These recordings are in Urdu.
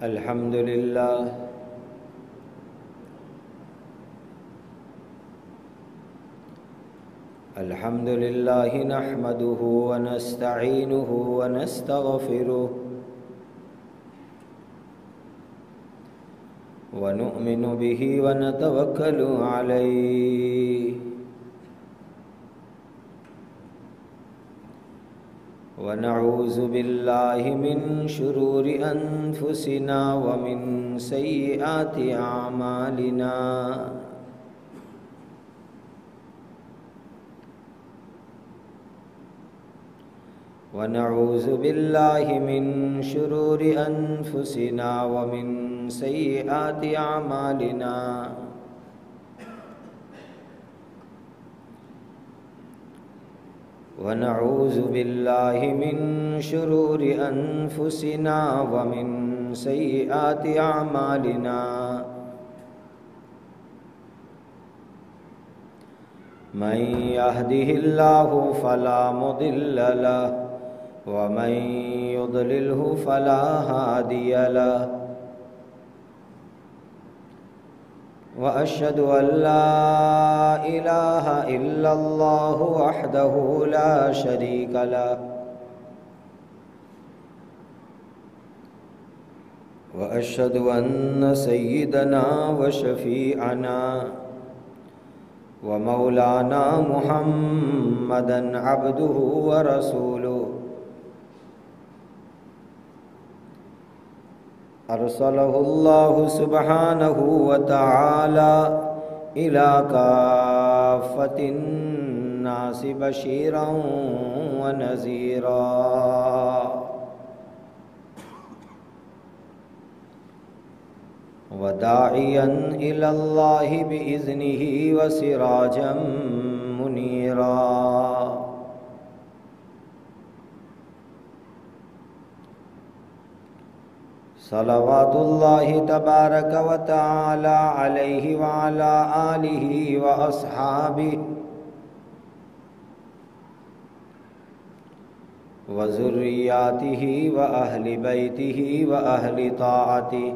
الحمد لله الحمد لله نحمده ونستعينه ونستغفره ونؤمن به ونتوكل عليه ونعوذ بالله من شرور أنفسنا ومن سيئات أعمالنا ونعوذ بالله من شرور أنفسنا ومن سيئات أعمالنا ونعوذ بالله من شرور أنفسنا ومن سيئات أعمالنا من يهده الله فلا مضل له ومن يضلله فلا هادي له وأشهد أن لا إله إلا الله وحده لا شريك له وأشهد أن سيدنا وشفيعنا ومولانا محمدًا عبده ورسوله أرسله الله سبحانه وتعالى إلى كافة الناس بشيرا ونذيرا وداعيا إلى الله بإذنه وسراجا منيرا صلوات الله تبارك وتعالى عليه وعلى آله وأصحابه وذرياته وأهل بيته وأهل طاعته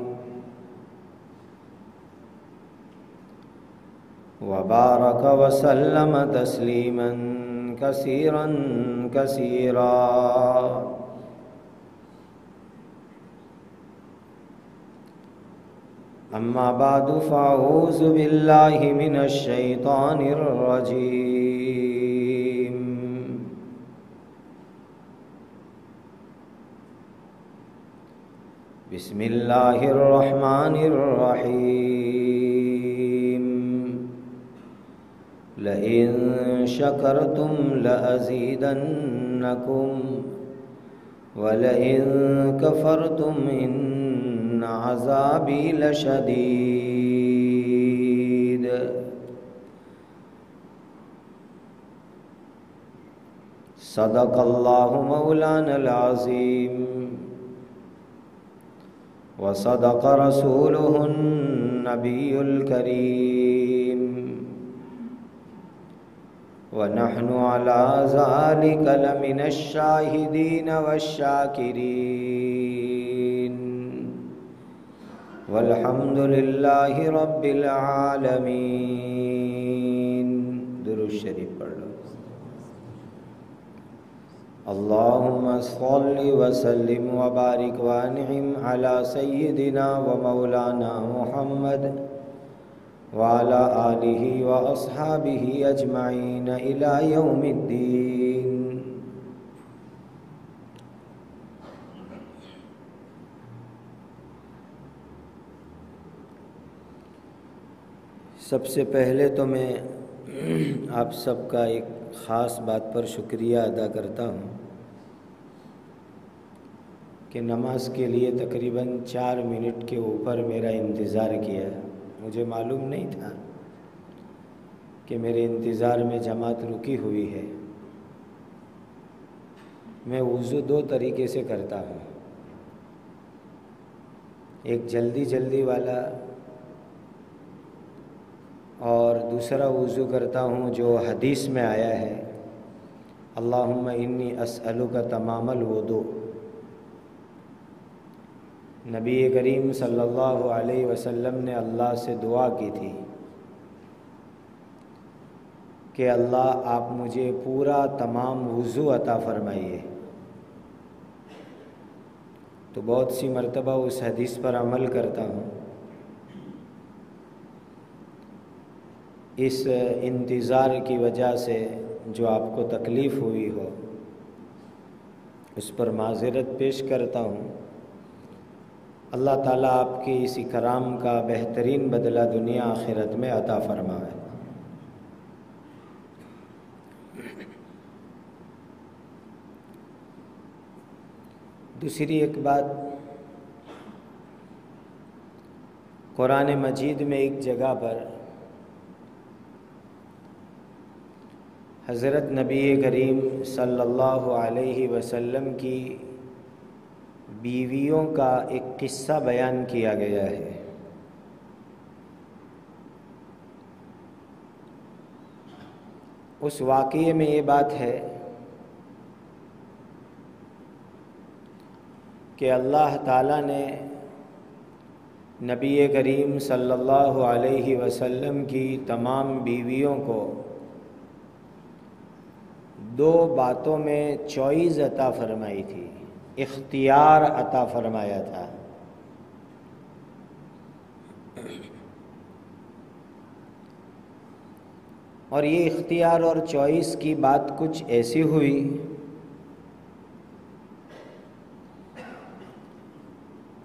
وبارك وسلم تسليما كثيرا كثيرا أما بعد فأعوذ بالله من الشيطان الرجيم بسم الله الرحمن الرحيم لئن شكرتم لأزيدنكم ولئن كفرتم إن عذابي لشديد صدق الله مولانا العظيم وصدق رسوله النبي الكريم ونحن على ذلك لمن الشاهدين والشاكرين والحمد لله رب العالمين درود شریف پڑھ لو اللهم صل وسلم وبارك وانعم على سيدنا ومولانا محمد وعلى آله وأصحابه أجمعين إلى يوم الدين سب سے پہلے تو میں آپ سب کا ایک خاص بات پر شکریہ ادا کرتا ہوں کہ نماز کے لیے تقریباً 4 منٹ کے اوپر میرا انتظار کیا. مجھے معلوم نہیں تھا کہ میرے انتظار میں جماعت رکی ہوئی ہے. میں وضو 2 طریقے سے کرتا ہوں، ایک جلدی والا اور دوسرا وضو کرتا ہوں جو حدیث میں آیا ہے اللہم انی اسألک تمام الوضوء. نبی کریم صلی اللہ علیہ وسلم نے اللہ سے دعا کی تھی کہ اللہ آپ مجھے پورا تمام وضو عطا فرمائیے. تو بہت سی مرتبہ اس حدیث پر عمل کرتا ہوں. اس انتظار کی وجہ سے جو آپ کو تکلیف ہوئی ہو اس پر معذرت پیش کرتا ہوں. اللہ تعالیٰ آپ کی اس اکرام کا بہترین بدلہ دنیا آخرت میں عطا فرمائے. دوسری ایک بات، قرآن مجید میں ایک جگہ پر حضرت نبی کریم صلی اللہ علیہ وسلم کی بیویوں کا ایک قصہ بیان کیا گیا ہے. اس واقعے میں یہ بات ہے کہ اللہ تعالیٰ نے نبی کریم صلی اللہ علیہ وسلم کی تمام بیویوں کو دو باتوں میں چوائس عطا فرمائی تھی، اختیار عطا فرمایا تھا. اور یہ اختیار اور چوائس کی بات کچھ ایسی ہوئی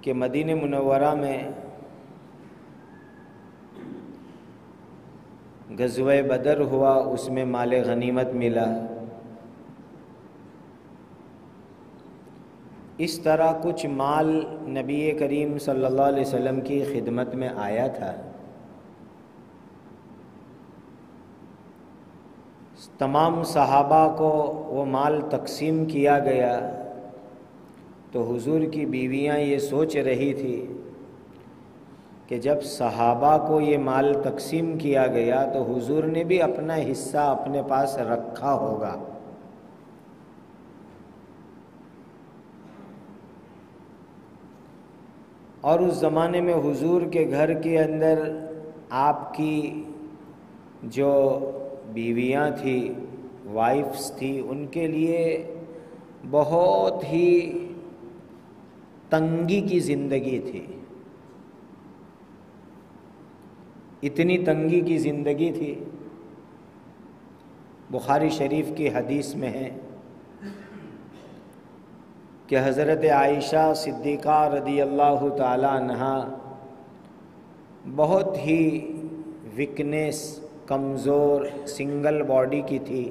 کہ مدینہ منورہ میں غزوہ بدر ہوا، اس میں مال غنیمت ملا. اس طرح کچھ مال نبی کریم صلی اللہ علیہ وسلم کی خدمت میں آیا تھا. تمام صحابہ کو وہ مال تقسیم کیا گیا تو حضور کی بیویاں یہ سوچ رہی تھی کہ جب صحابہ کو یہ مال تقسیم کیا گیا تو حضور نے بھی اپنا حصہ اپنے پاس رکھا ہوگا. اور اس زمانے میں حضور کے گھر کے اندر آپ کی جو بیویاں تھیں، وائفز تھی، ان کے لیے بہت ہی تنگی کی زندگی تھی. اتنی تنگی کی زندگی تھی، بخاری شریف کی حدیث میں ہے کہ حضرت عائشہ صدیقہ رضی اللہ تعالی عنہا بہت ہی ویکنیس، کمزور، سنگل باڈی کی تھی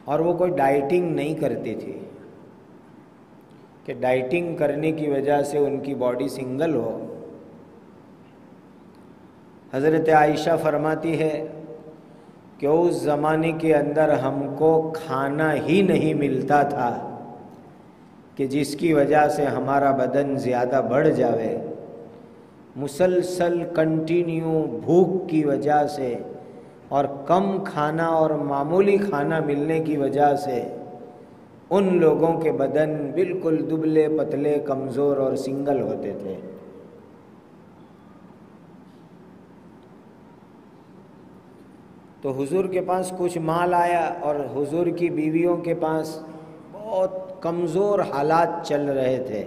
اور وہ کوئی ڈائٹنگ نہیں کرتی تھی کہ ڈائٹنگ کرنے کی وجہ سے ان کی باڈی سنگل ہو. حضرت عائشہ فرماتی ہے کہ اس زمانے کے اندر ہم کو کھانا ہی نہیں ملتا تھا کہ جس کی وجہ سے ہمارا بدن زیادہ بڑھ جاوے. مسلسل کنٹینیو بھوک کی وجہ سے اور کم کھانا اور معمولی کھانا ملنے کی وجہ سے ان لوگوں کے بدن بالکل دبلے پتلے، کمزور اور سنگل ہوتے تھے. تو حضور کے پاس کچھ مال آیا اور حضور کی بیویوں کے پاس بہت کمزور حالات چل رہے تھے.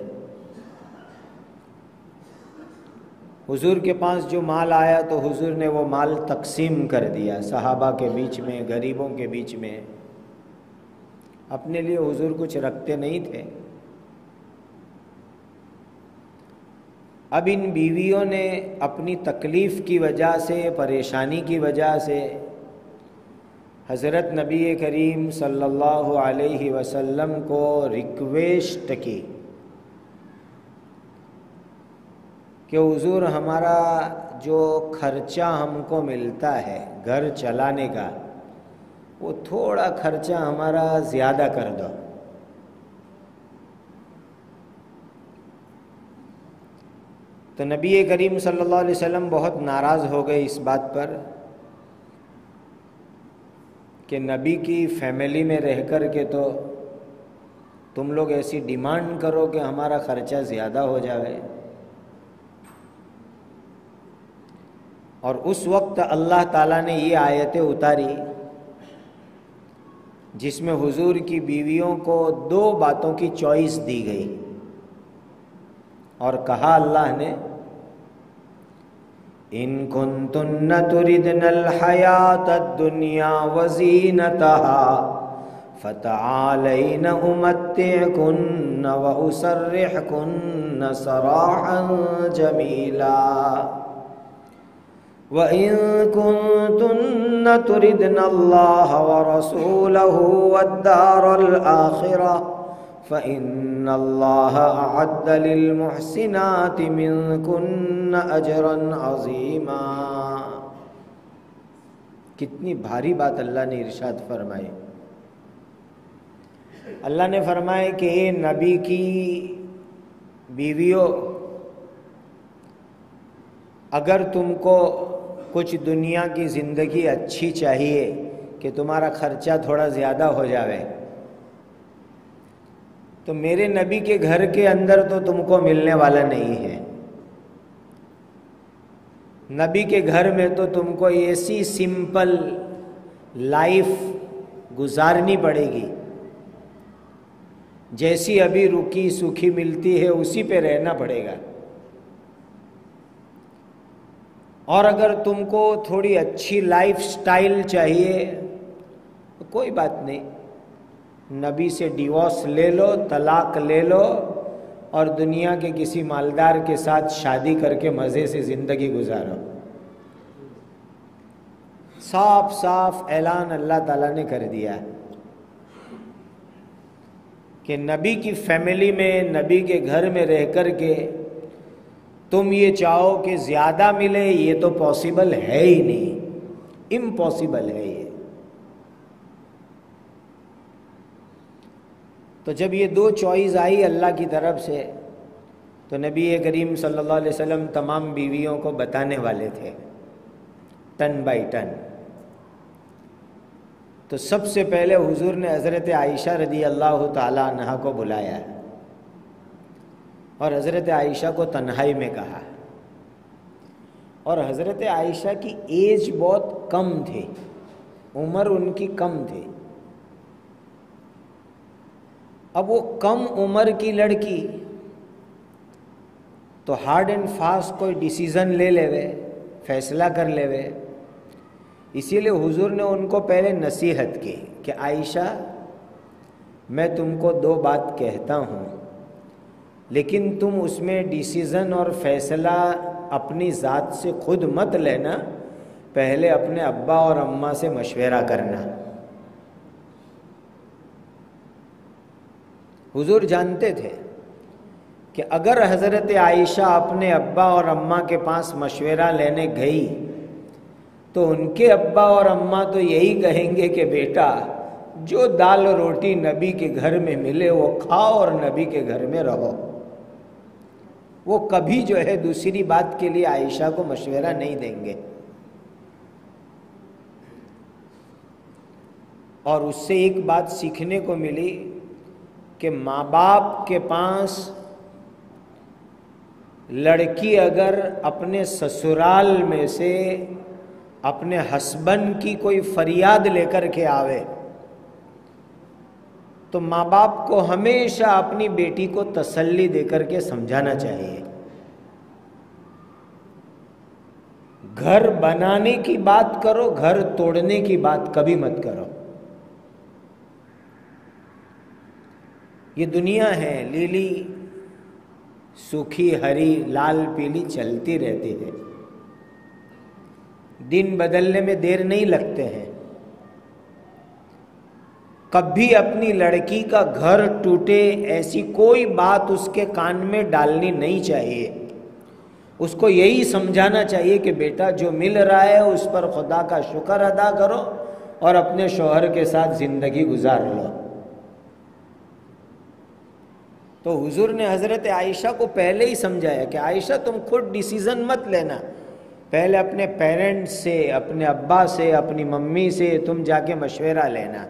حضور کے پاس جو مال آیا تو حضور نے وہ مال تقسیم کر دیا صحابہ کے بیچ میں، غریبوں کے بیچ میں. اپنے لیے حضور کچھ رکھتے نہیں تھے. اب ان بیویوں نے اپنی تکلیف کی وجہ سے، پریشانی کی وجہ سے حضرت نبی کریم صلی اللہ علیہ وسلم کو ریکویسٹ کی کہ حضور ہمارا جو خرچہ ہم کو ملتا ہے گھر چلانے کا، وہ تھوڑا خرچہ ہمارا زیادہ کر دو. تو نبی کریم صلی اللہ علیہ وسلم بہت ناراض ہو گئے اس بات پر کہ نبی کی فیملی میں رہ کر کے تو تم لوگ ایسی ڈیمانڈ کرو کہ ہمارا خرچہ زیادہ ہو جائے. اور اس وقت اللہ تعالیٰ نے یہ آیتیں اتاری جس میں حضور کی بیویوں کو 2 باتوں کی چوائس دی گئی، اور کہا اللہ نے ان کنتن تردن الحیات الدنیا وزینتها فتعالین امتعکن واسرحکن سراحا جمیلا وَإِن كُنتُنَّ تُرِدْنَ اللَّهَ وَرَسُولَهُ وَالدَّارَ الْآخِرَةَ فَإِنَّ اللَّهَ أَعَدَّ لِلْمُحْسِنَاتِ مِنكُنَّ أَجْرًا عَظِيمًا. کتنی بھاری بات اللہ نے ارشاد فرمائی. اللہ نے فرمایا کہ اے نبی کی بیویوں، اگر تم کو کچھ دنیا کی زندگی اچھی چاہیے کہ تمہارا خرچہ تھوڑا زیادہ ہو جاوے، تو میرے نبی کے گھر کے اندر تو تم کو ملنے والا نہیں ہے. نبی کے گھر میں تو تم کو ایسی سمپل لائف گزارنی پڑے گی جیسی ابھی رکی سکھی ملتی ہے اسی پہ رہنا پڑے گا. اور اگر تم کو تھوڑی اچھی لائف سٹائل چاہیے تو کوئی بات نہیں، نبی سے ڈیورس لے لو، طلاق لے لو، اور دنیا کے کسی مالدار کے ساتھ شادی کر کے مزے سے زندگی گزارو. صاف صاف اعلان اللہ تعالیٰ نے کر دیا کہ نبی کی فیملی میں، نبی کے گھر میں رہ کر کے تم یہ چاہو کہ زیادہ ملے، یہ تو پاسبل ہے ہی نہیں، امپاسبل ہے یہ. تو جب یہ 2 چوائس آئی اللہ کی طرف سے تو نبی کریم صلی اللہ علیہ وسلم تمام بیویوں کو بتانے والے تھے ٹن بائی ٹن. تو سب سے پہلے حضور نے حضرت عائشہ رضی اللہ تعالی عنہا کو بلایا اور حضرت عائشہ کو تنہائی میں کہا. اور حضرت عائشہ کی ایج بہت کم تھی، عمر ان کی کم تھی. اب وہ کم عمر کی لڑکی تو ہارڈ اینڈ فاسٹ کوئی ڈیسیزن لے لے، فیصلہ کر لے. اسی لیے حضور نے ان کو پہلے نصیحت کی کہ عائشہ، میں تم کو 2 بات کہتا ہوں، لیکن تم اس میں ڈیسیزن اور فیصلہ اپنی ذات سے خود مت لینا، پہلے اپنے ابا اور اماں سے مشورہ کرنا. حضور جانتے تھے کہ اگر حضرت عائشہ اپنے ابا اور اماں کے پاس مشورہ لینے گئی تو ان کے ابا اور اماں تو یہی کہیں گے کہ بیٹا جو دال روٹی نبی کے گھر میں ملے وہ کھاؤ اور نبی کے گھر میں رہو. وہ کبھی جو ہے دوسری بات کے لیے عائشہ کو مشورہ نہیں دیں گے. اور اس سے ایک بات سیکھنے کو ملی کہ ماں باپ کے پاس لڑکی اگر اپنے سسرال میں سے اپنے ہسبینڈ کی کوئی فریاد لے کر کے آوے تو ماں باپ کو ہمیشہ اپنی بیٹی کو تسلی دے کر کے سمجھانا چاہیے. گھر بنانے کی بات کرو، گھر توڑنے کی بات کبھی مت کرو. یہ دنیا ہے لیلی سوکھی ہری لال پیلی چلتی رہتی ہے، دن بدلنے میں دیر نہیں لگتے ہیں. کبھی اپنی لڑکی کا گھر ٹوٹے ایسی کوئی بات اس کے کان میں ڈالنی نہیں چاہیے. اس کو یہی سمجھانا چاہیے کہ بیٹا جو مل رہا ہے اس پر خدا کا شکر ادا کرو اور اپنے شوہر کے ساتھ زندگی گزار لو. تو حضور نے حضرت عائشہ کو پہلے ہی سمجھایا کہ عائشہ تم خود ڈیسیزن مت لینا، پہلے اپنے پیرنٹس سے، اپنے ابا سے، اپنی ممی سے تم جا کے مشورہ لینا.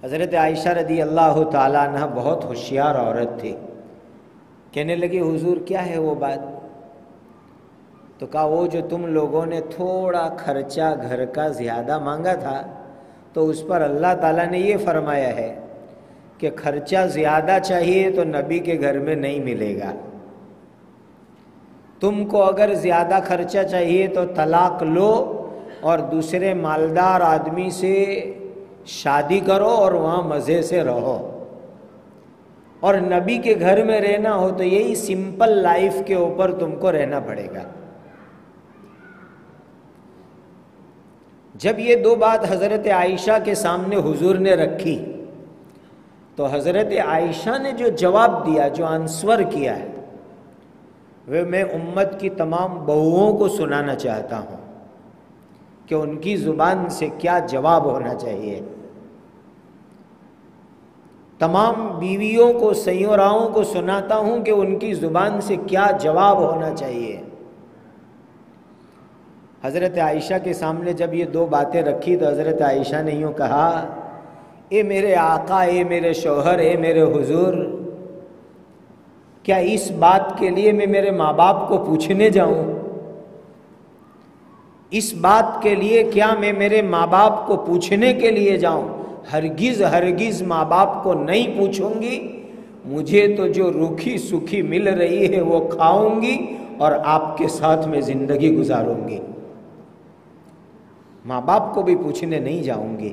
حضرت عائشہ رضی اللہ تعالیٰ عنہ بہت ہوشیار عورت تھی. کہنے لگی حضور کیا ہے وہ بات؟ تو کہا وہ جو تم لوگوں نے تھوڑا خرچہ گھر کا زیادہ مانگا تھا تو اس پر اللہ تعالیٰ نے یہ فرمایا ہے کہ خرچہ زیادہ چاہیے تو نبی کے گھر میں نہیں ملے گا. تم کو اگر زیادہ خرچہ چاہیے تو طلاق لو اور دوسرے مالدار آدمی سے شادی کرو اور وہاں مزے سے رہو. اور نبی کے گھر میں رہنا ہو تو یہی سمپل لائف کے اوپر تم کو رہنا پڑے گا. جب یہ دو بات حضرت عائشہ کے سامنے حضور نے رکھی تو حضرت عائشہ نے جو جواب دیا، جو آنسور کیا ہے، وہ میں امت کی تمام بہوؤں کو سنانا چاہتا ہوں کہ ان کی زبان سے کیا جواب ہونا چاہیے. تمام بیویوں کو، سیوراؤں کو سناتا ہوں کہ ان کی زبان سے کیا جواب ہونا چاہیے. حضرت عائشہ کے سامنے جب یہ دو باتیں رکھی تو حضرت عائشہ نے یوں کہا، اے میرے آقا، اے میرے شوہر، اے میرے حضور، کیا اس بات کے لیے میں میرے ماں باپ کو پوچھنے جاؤں؟ اس بات کے لیے کیا میں میرے ماں باپ کو پوچھنے کے لیے جاؤں؟ ہرگز ہرگز ماں باپ کو نہیں پوچھوں گی. مجھے تو جو روکھی سکھی مل رہی ہے وہ کھاؤں گی اور آپ کے ساتھ میں زندگی گزاروں گی. ماں باپ کو بھی پوچھنے نہیں جاؤں گی.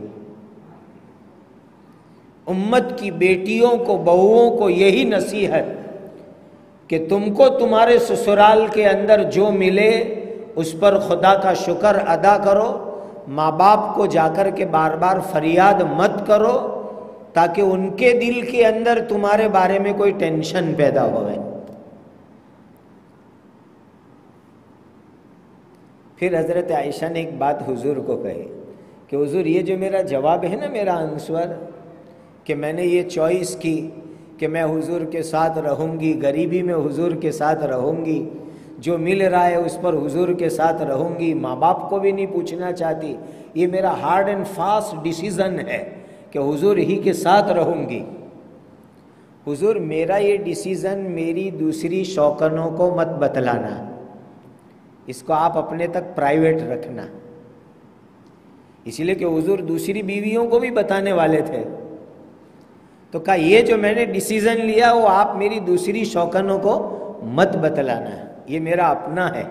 امت کی بیٹیوں کو، بہوؤں کو یہی نصیحت کہ تم کو تمہارے سسرال کے اندر جو ملے اس پر خدا کا شکر ادا کرو. ماں باپ کو جا کر کے بار بار فریاد مت کرو تاکہ ان کے دل کے اندر تمہارے بارے میں کوئی ٹینشن پیدا ہوئے. پھر حضرت عائشہ نے ایک بات حضور کو کہی کہ حضور یہ جو میرا جواب ہے نا، میرا آنسور، کہ میں نے یہ چوائس کی کہ میں حضور کے ساتھ رہوں گی، غریبی میں حضور کے ساتھ رہوں گی، جو مل رہا ہے اس پر حضور کے ساتھ رہوں گی، ماں باپ کو بھی نہیں پوچھنا چاہتی. یہ میرا ہارڈ اینڈ فاسٹ ڈیسیزن ہے کہ حضور ہی کے ساتھ رہوں گی. حضور میرا یہ ڈیسیزن میری دوسری شوکنوں کو مت بتلانا، اس کو آپ اپنے تک پرائیویٹ رکھنا. اسی لیے کہ حضور دوسری بیویوں کو بھی بتانے والے تھے. تو کہا یہ جو میں نے ڈیسیزن لیا وہ آپ میری دوسری شوکنوں کو مت بتلانا، یہ میرا اپنا ہے.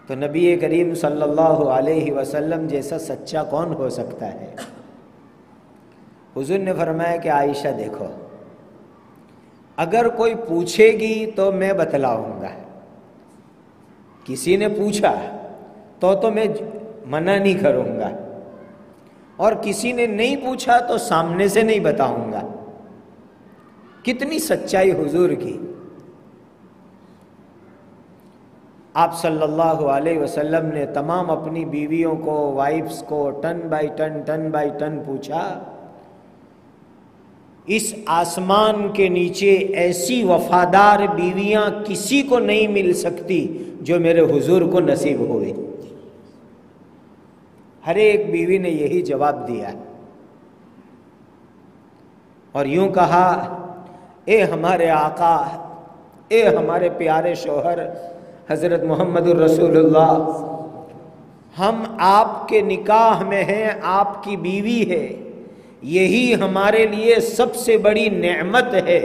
تو نبی کریم صلی اللہ علیہ وسلم جیسا سچا کون ہو سکتا ہے؟ حضور نے فرمایا کہ عائشہ دیکھو، اگر کوئی پوچھے گی تو میں بتلاؤں گا. کسی نے پوچھا تو میں منع نہیں کروں گا، اور کسی نے نہیں پوچھا تو سامنے سے نہیں بتاؤں گا. کتنی سچائی حضور کی. آپ صلی اللہ علیہ وسلم نے تمام اپنی بیویوں کو، وائفز کو ٹن بائی ٹن پوچھا. اس آسمان کے نیچے ایسی وفادار بیویاں کسی کو نہیں مل سکتی جو میرے حضور کو نصیب ہوئے. ہر ایک بیوی نے یہی جواب دیا اور یوں کہا، اے ہمارے آقا، اے ہمارے پیارے شوہر حضرت محمد الرسول اللہ، ہم آپ کے نکاح میں ہیں، آپ کی بیوی ہے، یہی ہمارے لیے سب سے بڑی نعمت ہے.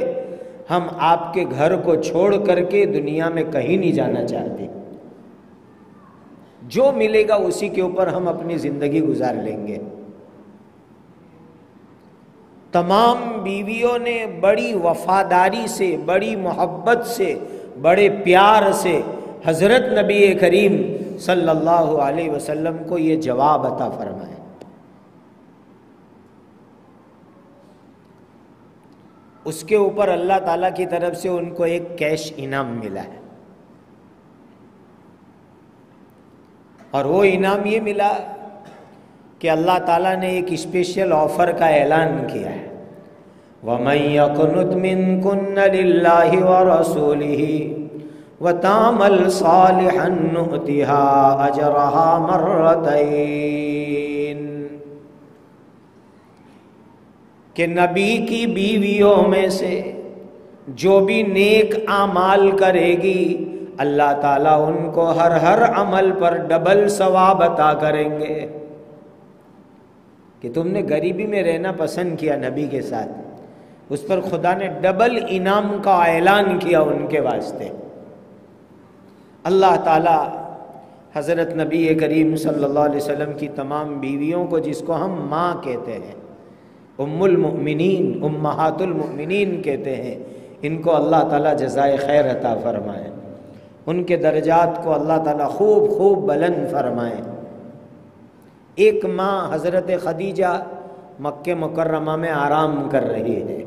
ہم آپ کے گھر کو چھوڑ کر کے دنیا میں کہیں نہیں جانا چاہتے. جو ملے گا اسی کے اوپر ہم اپنی زندگی گزار لیں گے. تمام بیویوں نے بڑی وفاداری سے، بڑی محبت سے، بڑے پیار سے حضرت نبی کریم صلی اللہ علیہ وسلم کو یہ جواب عطا فرمائے. اس کے اوپر اللہ تعالیٰ کی طرف سے ان کو ایک کیش انعام ملا ہے، اور وہ انعام یہ ملا کہ اللہ تعالیٰ نے ایک اسپیشل آفر کا اعلان کیا ہے. وَمَن يَقْنُتْ مِنكُنَّ لِلَّهِ وَرَسُولِهِ وَتَعْمَلْ صَالِحًا نُؤْتِهَا أَجْرَهَا مَرَّتَيْنِ. کہ نبی کی بیویوں میں سے جو بھی نیک اعمال کرے گی اللہ تعالیٰ ان کو ہر عمل پر ڈبل ثواب عطا کریں گے. کہ تم نے غریبی میں رہنا پسند کیا نبی کے ساتھ، اس پر خدا نے ڈبل انعام کا اعلان کیا ان کے واسطے. اللہ تعالیٰ حضرت نبی کریم صلی اللہ علیہ وسلم کی تمام بیویوں کو، جس کو ہم ماں کہتے ہیں، ام المؤمنین، امہات المؤمنین کہتے ہیں، ان کو اللہ تعالیٰ جزائے خیر عطا فرمائے، ان کے درجات کو اللہ تعالیٰ خوب خوب بلند فرمائے. ایک ماں حضرت خدیجہ مکہ مکرمہ میں آرام کر رہی ہے،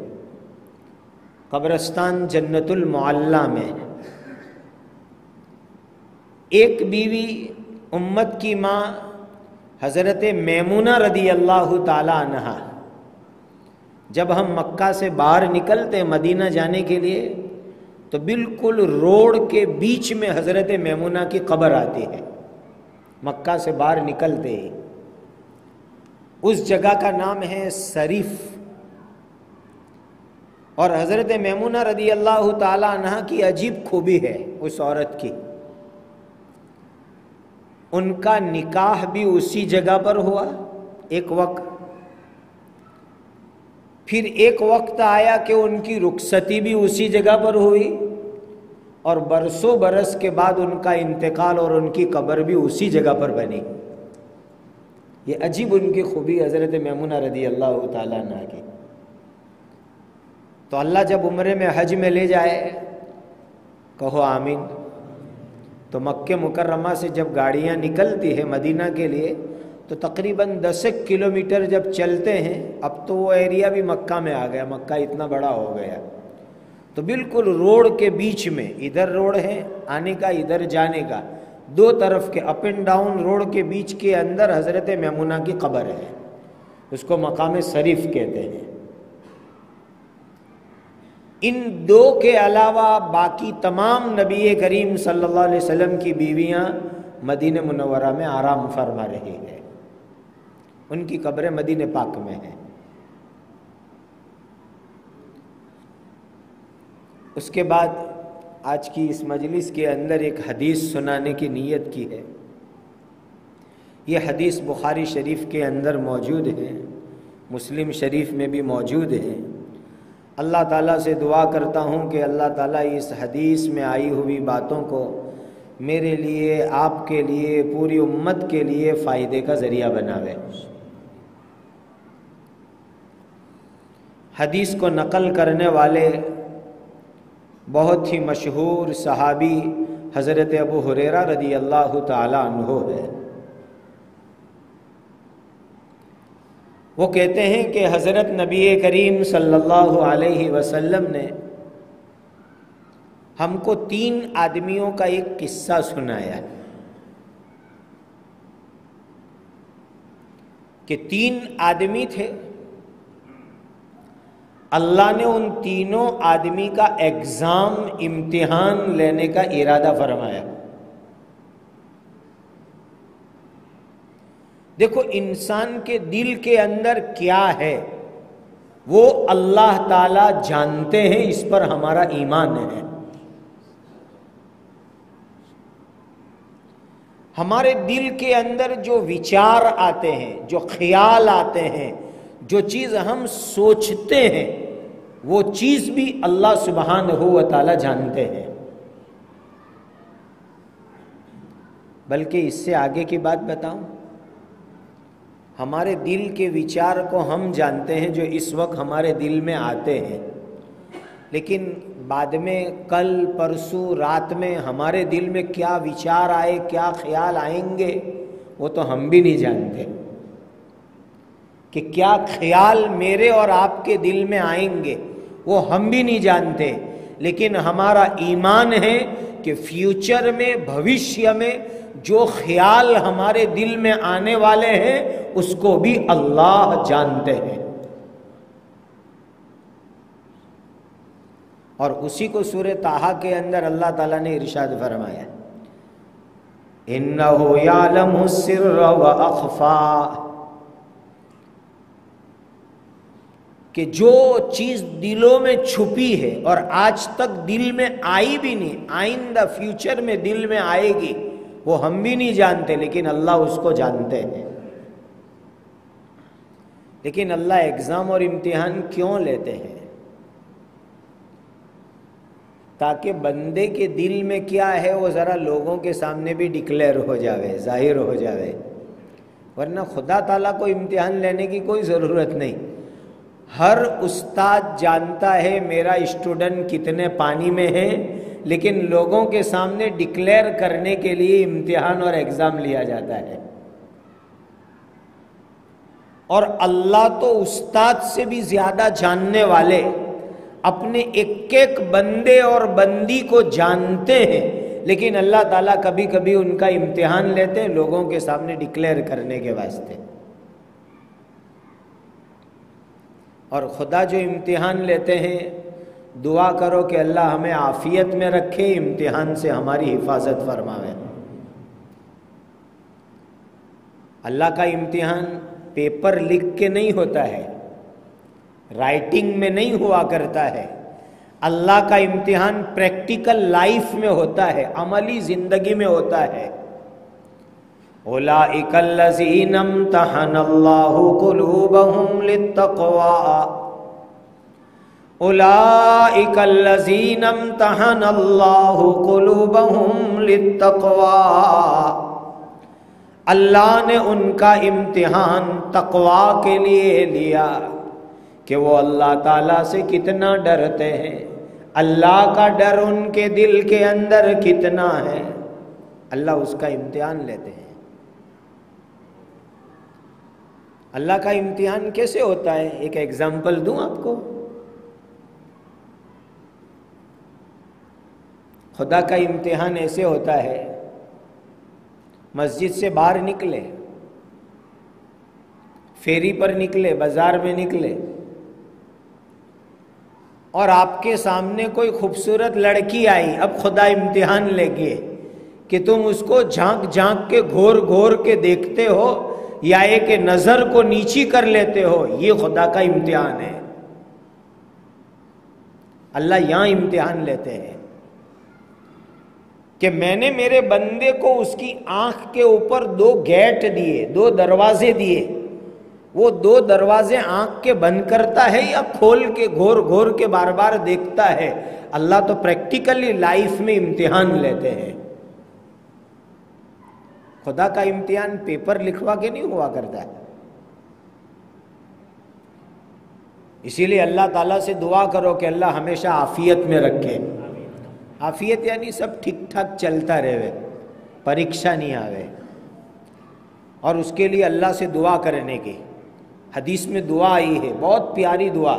قبرستان جنت المعلیٰ میں. ایک بیوی امت کی ماں حضرت میمونہ رضی اللہ تعالی عنہا، جب ہم مکہ سے باہر نکلتے مدینہ جانے کے لیے تو بالکل روڈ کے بیچ میں حضرت میمونہ کی قبر آتی ہے. مکہ سے باہر نکلتے ہی اس جگہ کا نام ہے سریف. اور حضرت میمونہ رضی اللہ تعالی عنہا کی عجیب خوبی ہے اس عورت کی، ان کا نکاح بھی اسی جگہ پر ہوا ایک وقت، پھر ایک وقت آیا کہ ان کی رخصتی بھی اسی جگہ پر ہوئی، اور برسوں برس کے بعد ان کا انتقال اور ان کی قبر بھی اسی جگہ پر بنی. یہ عجیب ان کی خوبی حضرت میمونہ رضی اللہ تعالیٰ عنہ کی. تو اللہ جب عمرے میں حج میں لے جائے، کہو آمین. تو مکہ مکرمہ سے جب گاڑیاں نکلتی ہیں مدینہ کے لیے تو تقریباً 10 کلومیٹر جب چلتے ہیں، اب تو وہ ایریا بھی مکہ میں آ گیا، مکہ اتنا بڑا ہو گیا، تو بالکل روڈ کے بیچ میں، ادھر روڈ ہے آنے کا ادھر جانے کا، دو طرف کے اپ اینڈ ڈاؤن روڈ کے بیچ کے اندر حضرت میمونہ کی قبر ہے. اس کو مقام شریف کہتے ہیں. ان دو کے علاوہ باقی تمام نبی کریم صلی اللہ علیہ وسلم کی بیویاں مدینہ منورہ میں آرام فرما رہی ہیں، ان کی قبریں مدینہ پاک میں ہیں. اس کے بعد آج کی اس مجلس کے اندر ایک حدیث سنانے کی نیت کی ہے. یہ حدیث بخاری شریف کے اندر موجود ہے، مسلم شریف میں بھی موجود ہے. اللہ تعالیٰ سے دعا کرتا ہوں کہ اللہ تعالیٰ اس حدیث میں آئی ہوئی باتوں کو میرے لیے، آپ کے لیے، پوری امت کے لیے فائدے کا ذریعہ بناوے. حدیث کو نقل کرنے والے بہت ہی مشہور صحابی حضرت ابو ہریرہ رضی اللہ تعالی عنہ ہے. وہ کہتے ہیں کہ حضرت نبی کریم صلی اللہ علیہ وسلم نے ہم کو 3 آدمیوں کا ایک قصہ سنایا کہ 3 آدمی تھے، اللہ نے ان تینوں آدمی کا ایگزام، امتحان لینے کا ارادہ فرمایا. دیکھو انسان کے دل کے اندر کیا ہے وہ اللہ تعالی جانتے ہیں، اس پر ہمارا ایمان ہے. ہمارے دل کے اندر جو وچار آتے ہیں، جو خیال آتے ہیں، جو چیز ہم سوچتے ہیں، وہ چیز بھی اللہ سبحانہ و تعالی جانتے ہیں. بلکہ اس سے آگے کی بات بتاؤں، ہمارے دل کے وچار کو ہم جانتے ہیں جو اس وقت ہمارے دل میں آتے ہیں، لیکن بعد میں کل پرسوں رات میں ہمارے دل میں کیا وچار آئے، کیا خیال آئیں گے، وہ تو ہم بھی نہیں جانتے کہ کیا خیال میرے اور آپ کے دل میں آئیں گے، وہ ہم بھی نہیں جانتے. لیکن ہمارا ایمان ہے کہ فیوچر میں، بھوشیہ میں جو خیال ہمارے دل میں آنے والے ہیں اس کو بھی اللہ جانتے ہیں. اور اسی کو سورہ طٰہٰ کے اندر اللہ تعالیٰ نے ارشاد فرمایا، اِنَّهُ يَعْلَمُ السِّرَّ وَأَخْفَى. کہ جو چیز دلوں میں چھپی ہے اور آج تک دل میں آئی بھی نہیں، آئندہ فیوچر میں دل میں آئے گی، وہ ہم بھی نہیں جانتے، لیکن اللہ اس کو جانتے ہیں۔ لیکن اللہ ایگزام اور امتحان کیوں لیتے ہیں؟ تاکہ بندے کے دل میں کیا ہے وہ ذرا لوگوں کے سامنے بھی ڈکلیئر ہو جاوے، ظاہر ہو جاوے، ورنہ خدا تعالیٰ کو امتحان لینے کی کوئی ضرورت نہیں۔ ہر استاد جانتا ہے میرا اسٹوڈنٹ کتنے پانی میں ہے، لیکن لوگوں کے سامنے ڈکلیئر کرنے کے لیے امتحان اور ایگزام لیا جاتا ہے۔ اور اللہ تو استاد سے بھی زیادہ جاننے والے اپنے ایک ایک بندے اور بندی کو جانتے ہیں، لیکن اللہ تعالیٰ کبھی کبھی ان کا امتحان لیتے ہیں لوگوں کے سامنے ڈکلیئر کرنے کے واسطے۔ اور خدا جو امتحان لیتے ہیں، دعا کرو کہ اللہ ہمیں عافیت میں رکھے، امتحان سے ہماری حفاظت فرماوے۔ اللہ کا امتحان پیپر لکھ کے نہیں ہوتا ہے، رائٹنگ میں نہیں ہوا کرتا ہے۔ اللہ کا امتحان پریکٹیکل لائف میں ہوتا ہے، عملی زندگی میں ہوتا ہے۔ اولئک الذین امتحن اللہ قلوبہم للتقوی، اولئک الذین امتحن اللہ قلوبہم للتقوی، اللہ نے ان کا امتحان تقوی کے لیے لیا کہ وہ اللہ تعالیٰ سے کتنا ڈرتے ہیں، اللہ کا ڈر ان کے دل کے اندر کتنا ہے، اللہ اس کا امتحان لیتے ہیں۔ اللہ کا امتحان کیسے ہوتا ہے؟ ایک ایگزامپل دوں آپ کو۔ خدا کا امتحان ایسے ہوتا ہے، مسجد سے باہر نکلے، فیری پر نکلے، بازار میں نکلے، اور آپ کے سامنے کوئی خوبصورت لڑکی آئی، اب خدا امتحان لے گئے کہ تم اس کو جھانک جھانک کے گھور گھور کے دیکھتے ہو یا ایک نظر کو نیچی کر لیتے ہو، یہ خدا کا امتحان ہے۔ اللہ یہاں امتحان لیتے ہیں کہ میں نے میرے بندے کو اس کی آنکھ کے اوپر 2 گیٹ دیے، 2 دروازے دیے، وہ 2 دروازے آنکھ کے بند کرتا ہے یا کھول کے گھور گھور کے بار بار دیکھتا ہے؟ اللہ تو پریکٹیکلی لائف میں امتحان لیتے ہیں۔ خدا کا امتحان پیپر لکھوا کے نہیں ہوا کرتا ہے۔ اسی لیے اللہ تعالیٰ سے دعا کرو کہ اللہ ہمیشہ عافیت میں رکھے۔ عافیت یعنی سب ٹھیک ٹھاک چلتا رہے، پریکشا نہیں آوے، اور اس کے لیے اللہ سے دعا کرنے کی۔ حدیث میں دعا آئی ہے، بہت پیاری دعا،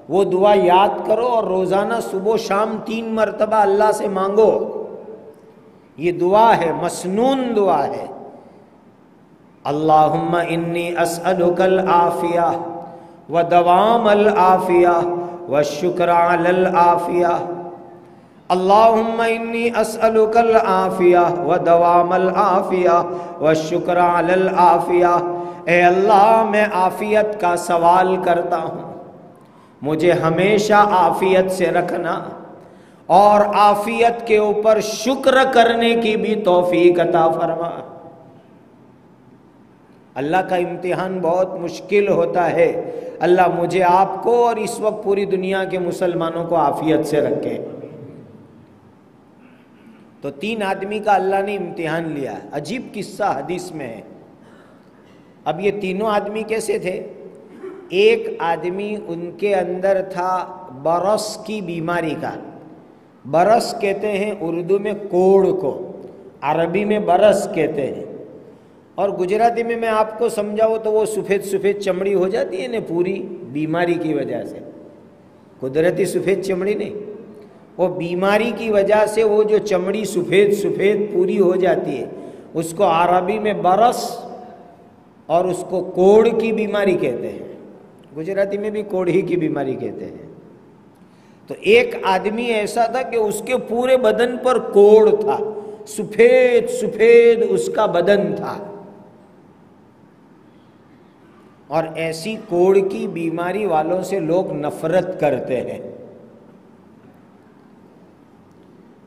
وہ دعا یاد کرو اور روزانہ صبح و شام 3 مرتبہ اللہ سے مانگو۔ یہ دعا ہے، مسنون دعا ہے۔ اللہم انی اسألک العافیہ ودوام العافیہ والشکر علی العافیہ، اللہم انی اسألک العافیہ ودوام العافیہ والشکر علی العافیہ، اے اللہ میں عافیت کا سوال کرتا ہوں، مجھے ہمیشہ عافیت سے رکھنا اور عافیت کے اوپر شکر کرنے کی بھی توفیق عطا فرما۔ اللہ کا امتحان بہت مشکل ہوتا ہے، اللہ مجھے آپ کو اور اس وقت پوری دنیا کے مسلمانوں کو عافیت سے رکھے۔ تو 3 آدمی کا اللہ نے امتحان لیا، عجیب قصہ حدیث میں ہے۔ اب یہ تینوں آدمی کیسے تھے؟ ایک آدمی ان کے اندر تھا برس کی بیماری کا، برس کہتے ہیں اردو میں کوڑ کو، عربی میں برس کہتے ہیں، اور گجراتی میں آپ کو سمجھاؤں تو وہ سفید سفید چمڑی ہو جاتی ہے نا پوری بیماری کی وجہ سے، قدرتی سفید چمڑی نہیں، وہ بیماری کی وجہ سے وہ جو چمڑی سفید سفید پوری ہو جاتی ہے اس کو عربی میں برس اور اس کو کوڑ کی بیماری کہتے ہیں، گجراتی میں بھی کوڑھی کی بیماری کہتے ہیں۔ تو ایک آدمی ایسا تھا کہ اس کے پورے بدن پر کوڑ تھا، سفید سفید اس کا بدن تھا، اور ایسی کوڑ کی بیماری والوں سے لوگ نفرت کرتے ہیں۔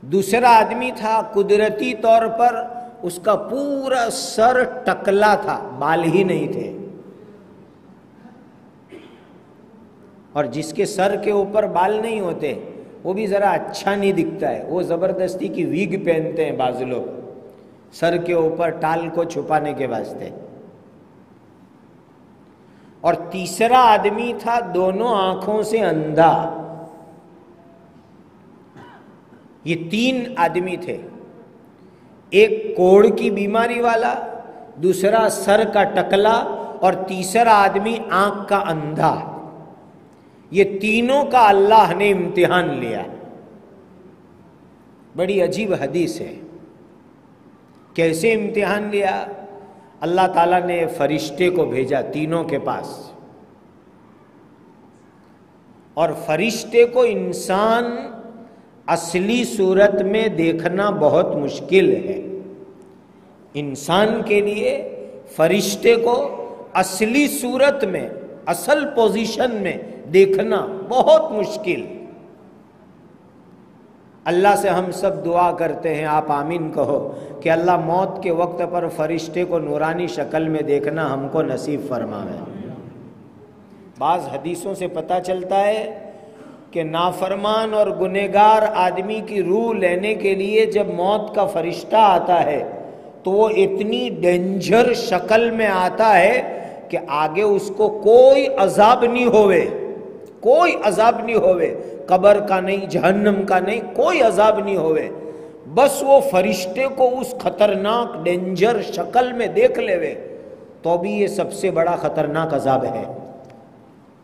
دوسرا آدمی تھا، قدرتی طور پر اس کا پورا سر ٹکلا تھا، بال ہی نہیں تھے، اور جس کے سر کے اوپر بال نہیں ہوتے وہ بھی ذرا اچھا نہیں دکھتا ہے، وہ زبردستی کی ویگ پہنتے ہیں بعض لوگ سر کے اوپر ٹال کو چھپانے کے واسطے۔ اور تیسرا آدمی تھا دونوں آنکھوں سے اندھا۔ یہ تین آدمی تھے، ایک کوڑ کی بیماری والا، دوسرا سر کا ٹکلا، اور تیسرا آدمی آنکھ کا اندھا۔ یہ تینوں کا اللہ نے امتحان لیا۔ بڑی عجیب حدیث ہے، کیسے امتحان لیا؟ اللہ تعالیٰ نے فرشتے کو بھیجا تینوں کے پاس، اور فرشتے کو انسان اصلی صورت میں دیکھنا بہت مشکل ہے۔ انسان کے لیے فرشتے کو اصلی صورت میں، اصل پوزیشن میں دیکھنا بہت مشکل۔ اللہ سے ہم سب دعا کرتے ہیں، آپ آمین کہو، کہ اللہ موت کے وقت پر فرشتے کو نورانی شکل میں دیکھنا ہم کو نصیب فرمائے۔ بعض حدیثوں سے پتہ چلتا ہے کہ نافرمان اور گنہگار آدمی کی روح لینے کے لیے جب موت کا فرشتہ آتا ہے تو وہ اتنی ڈینجر شکل میں آتا ہے کہ آگے اس کو کوئی عذاب نہیں ہوئے، کوئی عذاب نہیں ہوئے، قبر کا نہیں، جہنم کا نہیں، کوئی عذاب نہیں ہوئے، بس وہ فرشتے کو اس خطرناک ڈینجر شکل میں دیکھ لے تو بھی یہ سب سے بڑا خطرناک عذاب ہے۔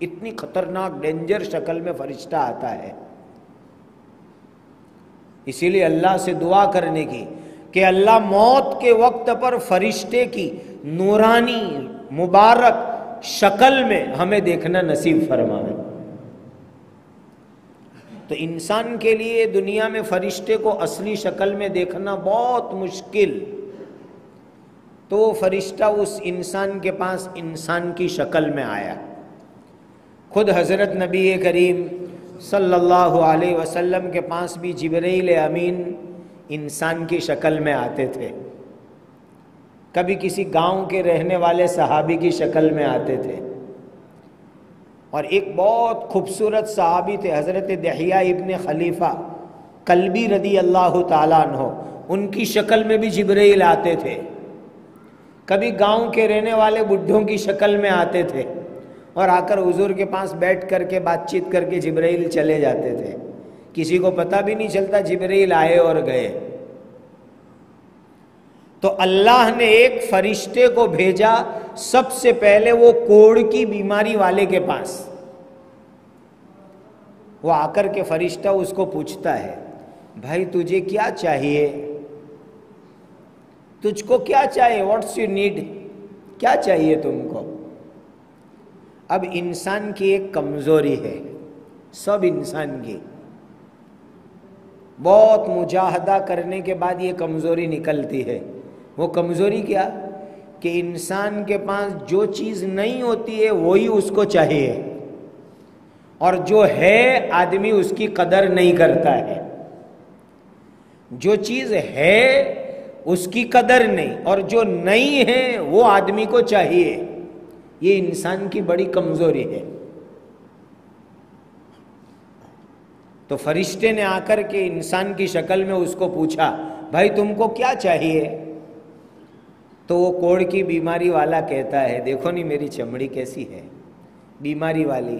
اتنی خطرناک ڈینجر شکل میں فرشتہ آتا ہے۔ اسی لیے اللہ سے دعا کرنے کی کہ اللہ موت کے وقت پر فرشتے کی نورانی مبارک شکل میں ہمیں دیکھنا نصیب فرمائے۔ تو انسان کے لیے دنیا میں فرشتے کو اصلی شکل میں دیکھنا بہت مشکل، تو وہ فرشتہ اس انسان کے پاس انسان کی شکل میں آیا۔ خود حضرت نبی کریم صلی اللہ علیہ وسلم کے پاس بھی جبرائیل امین انسان کی شکل میں آتے تھے، کبھی کسی گاؤں کے رہنے والے صحابی کی شکل میں آتے تھے، اور ایک بہت خوبصورت صحابی تھے حضرت دحیہ ابن خلیفہ کلبی رضی اللہ تعالیٰ عنہ، ان کی شکل میں بھی جبرائیل آتے تھے، کبھی گاؤں کے رہنے والے بڈھوں کی شکل میں آتے تھے، اور آ کر حضور کے پاس بیٹھ کر کے بات چیت کر کے جبرائیل چلے جاتے تھے، کسی کو پتہ بھی نہیں چلتا جبرائیل آئے اور گئے۔ تو اللہ نے ایک فرشتے کو بھیجا سب سے پہلے وہ کوڑ کی بیماری والے کے پاس۔ وہ آ کر کے فرشتہ اس کو پوچھتا ہے، بھائی تجھے کیا چاہیے؟ تجھ کو کیا چاہیے؟ What's you need? کیا چاہیے تم کو؟ اب انسان کی ایک کمزوری ہے، سب انسان کی، بہت مجاہدہ کرنے کے بعد یہ کمزوری نکلتی ہے۔ وہ کمزوری کیا؟ کہ انسان کے پاس جو چیز نہیں ہوتی ہے وہی اس کو چاہیے، اور جو ہے آدمی اس کی قدر نہیں کرتا ہے۔ جو چیز ہے اس کی قدر نہیں، اور جو نہیں ہے وہ آدمی کو چاہیے۔ یہ انسان کی بڑی کمزوری ہے۔ تو فرشتے نے آ کر کے انسان کی شکل میں اس کو پوچھا، بھائی تم کو کیا چاہیے؟ تو وہ کوڑ کی بیماری والا کہتا ہے، دیکھو نہیں میری چمڑی کیسی ہے، بیماری والی،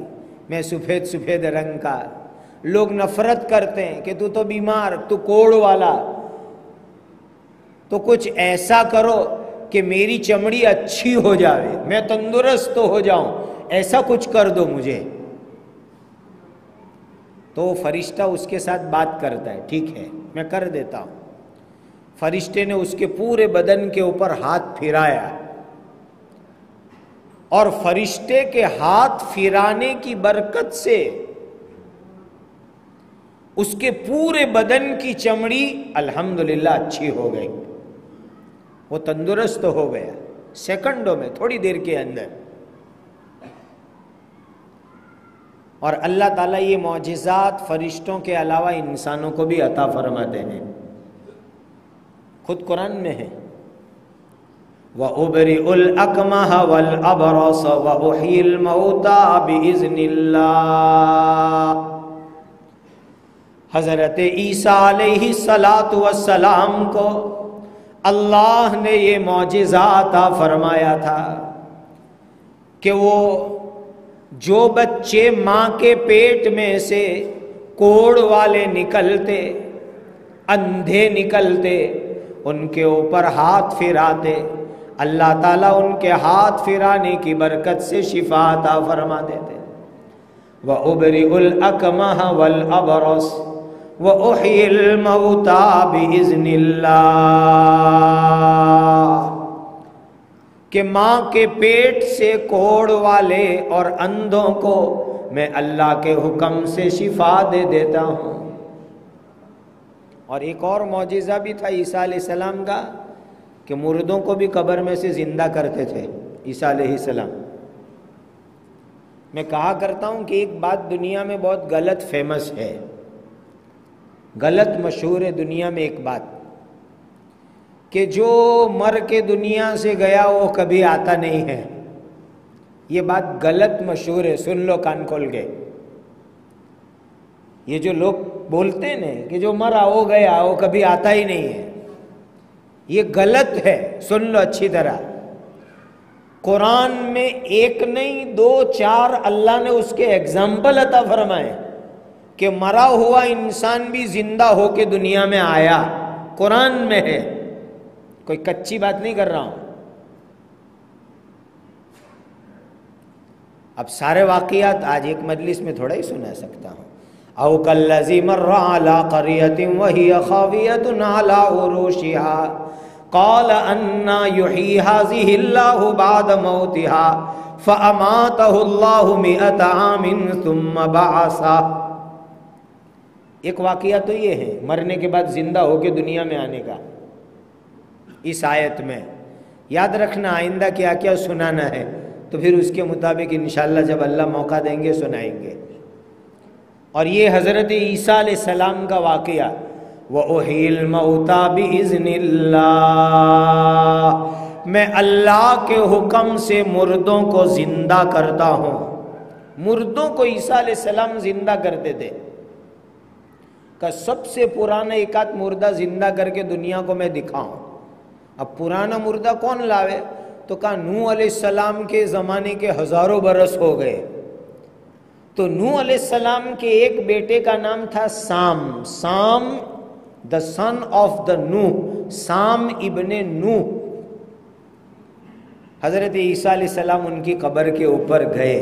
میں سفید سفید رنگ کا، لوگ نفرت کرتے ہیں کہ تو بیمار، تو کوڑ والا، تو کچھ ایسا کرو کہ میری چمڑی اچھی ہو جائے، میں تندرست ہو جاؤں، ایسا کچھ کر دو مجھے۔ تو فرشتہ اس کے ساتھ بات کرتا ہے، ٹھیک ہے میں کر دیتا ہوں۔ فرشتے نے اس کے پورے بدن کے اوپر ہاتھ پھرایا، اور فرشتے کے ہاتھ پھرانے کی برکت سے اس کے پورے بدن کی چمڑی الحمدللہ اچھی ہو گئی، وہ تندرست ہو گیا سیکنڈوں میں، تھوڑی دیر کے اندر۔ اور اللہ تعالیٰ یہ معجزات فرشتوں کے علاوہ انسانوں کو بھی عطا فرماتے ہیں، خود قرآن میں ہے وَأُبْرِئُ الْأَكْمَحَ وَالْأَبْرَصَ وَأُحْيِي الْمَوْتَى بِإِذْنِ اللَّهِ۔ حضرت عیسیٰ علیہ السلام کو اللہ نے یہ معجزہ عطا فرمایا تھا کہ وہ جو بچے ماں کے پیٹ میں سے کوڑ والے نکلتے، اندھے نکلتے، ان کے اوپر ہاتھ پھراتے، اللہ تعالیٰ ان کے ہاتھ پھرانے کی برکت سے شفا عطا فرما دیتے۔ وَأُبْرِئُ الْأَكْمَحَ وَالْأَبْرَصَ وَأُحْيِي الْمَوْتَى بِإِذْنِ اللَّهِ، کہ ماں کے پیٹ سے کوڑ والے اور اندھوں کو میں اللہ کے حکم سے شفا دے دیتا ہوں۔ اور ایک اور معجزہ بھی تھا عیسیٰ علیہ السلام کا کہ مردوں کو بھی قبر میں سے زندہ کرتے تھے عیسیٰ علیہ السلام۔ میں کہا کرتا ہوں کہ ایک بات دنیا میں بہت غلط فیمس ہے، غلط مشہور ہے دنیا میں ایک بات، کہ جو مر کے دنیا سے گیا وہ کبھی آتا نہیں ہے۔ یہ بات غلط مشہور ہے، سن لو کان کھول کے۔ یہ جو لوگ بولتے ہیں نا کہ جو مرا وہ گیا وہ کبھی آتا ہی نہیں ہے، یہ غلط ہے، سن لو اچھی طرح۔ قرآن میں ایک نہیں دو چار اللہ نے اس کے ایگزامپل عطا فرمائے کہ مرا ہوا انسان بھی زندہ ہو کے دنیا میں آیا، قرآن میں ہے، کوئی کچی بات نہیں کر رہا ہوں۔ اب سارے واقعات آج ایک مجلس میں تھوڑا ہی سنا سکتا ہوں۔ او کالذی مر علی قریۃ وہی خاویۃ علی عروشها قال انا یحیی هذه اللہ بعد موتها فاماته اللہ 100 عام ثم بعثہ۔ ایک واقعہ تو یہ ہے مرنے کے بعد زندہ ہو کے دنیا میں آنے کا، اس آیت میں یاد رکھنا، آئندہ کیا کیا سنانا ہے تو پھر اس کے مطابق انشاءاللہ جب اللہ موقع دیں گے سنائیں گے۔ اور یہ حضرت عیسیٰ علیہ السلام کا واقعہ وَأُحْيِي الْمَوْتَى بِإِذْنِ اللَّهِ، میں اللہ کے حکم سے مردوں کو زندہ کرتا ہوں۔ مردوں کو عیسیٰ علیہ السلام زندہ کرتے تھے، کہ سب سے پرانا ایک آدھ مردہ زندہ کر کے دنیا کو میں دکھاؤں۔ اب پرانا مردہ کون لاوے؟ تو کہا نوح علیہ السلام کے زمانے کے ہزاروں برس ہو گئے، تو نوح علیہ السلام کے ایک بیٹے کا نام تھا سام، سام the son of the نوح، سام ابن نوح۔ حضرت عیسیٰ علیہ السلام ان کی قبر کے اوپر گئے،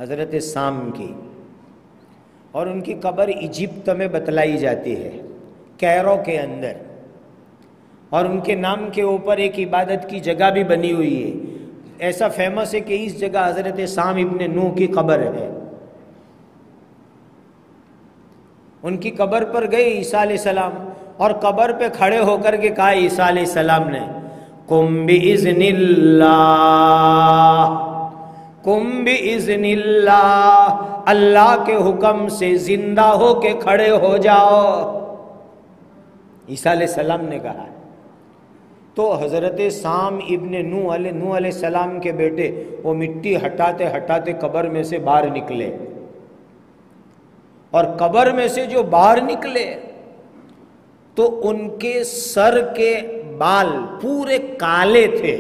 حضرت سام کی، اور ان کی قبر ایجپت میں بتلائی جاتی ہے، کیرو کے اندر، اور ان کے نام کے اوپر ایک عبادت کی جگہ بھی بنی ہوئی ہے۔ ایسا فیمس ہے کہ اس جگہ حضرت سام ابن نوح کی قبر ہے۔ ان کی قبر پر گئے عیسیٰ علیہ السلام، اور قبر پہ کھڑے ہو کر کے کہا عیسیٰ علیہ السلام نے قم بِإِذْنِ اللَّهِ، قم بِإِذْنِ اللَّهِ، اللہ کے حکم سے زندہ ہو کے کھڑے ہو جاؤ، عیسیٰ علیہ السلام نے کہا۔ تو حضرت سام ابن نوح علیہ السلام کے بیٹے وہ مٹی ہٹاتے ہٹاتے قبر میں سے باہر نکلے، اور قبر میں سے جو باہر نکلے تو ان کے سر کے بال پورے کالے تھے،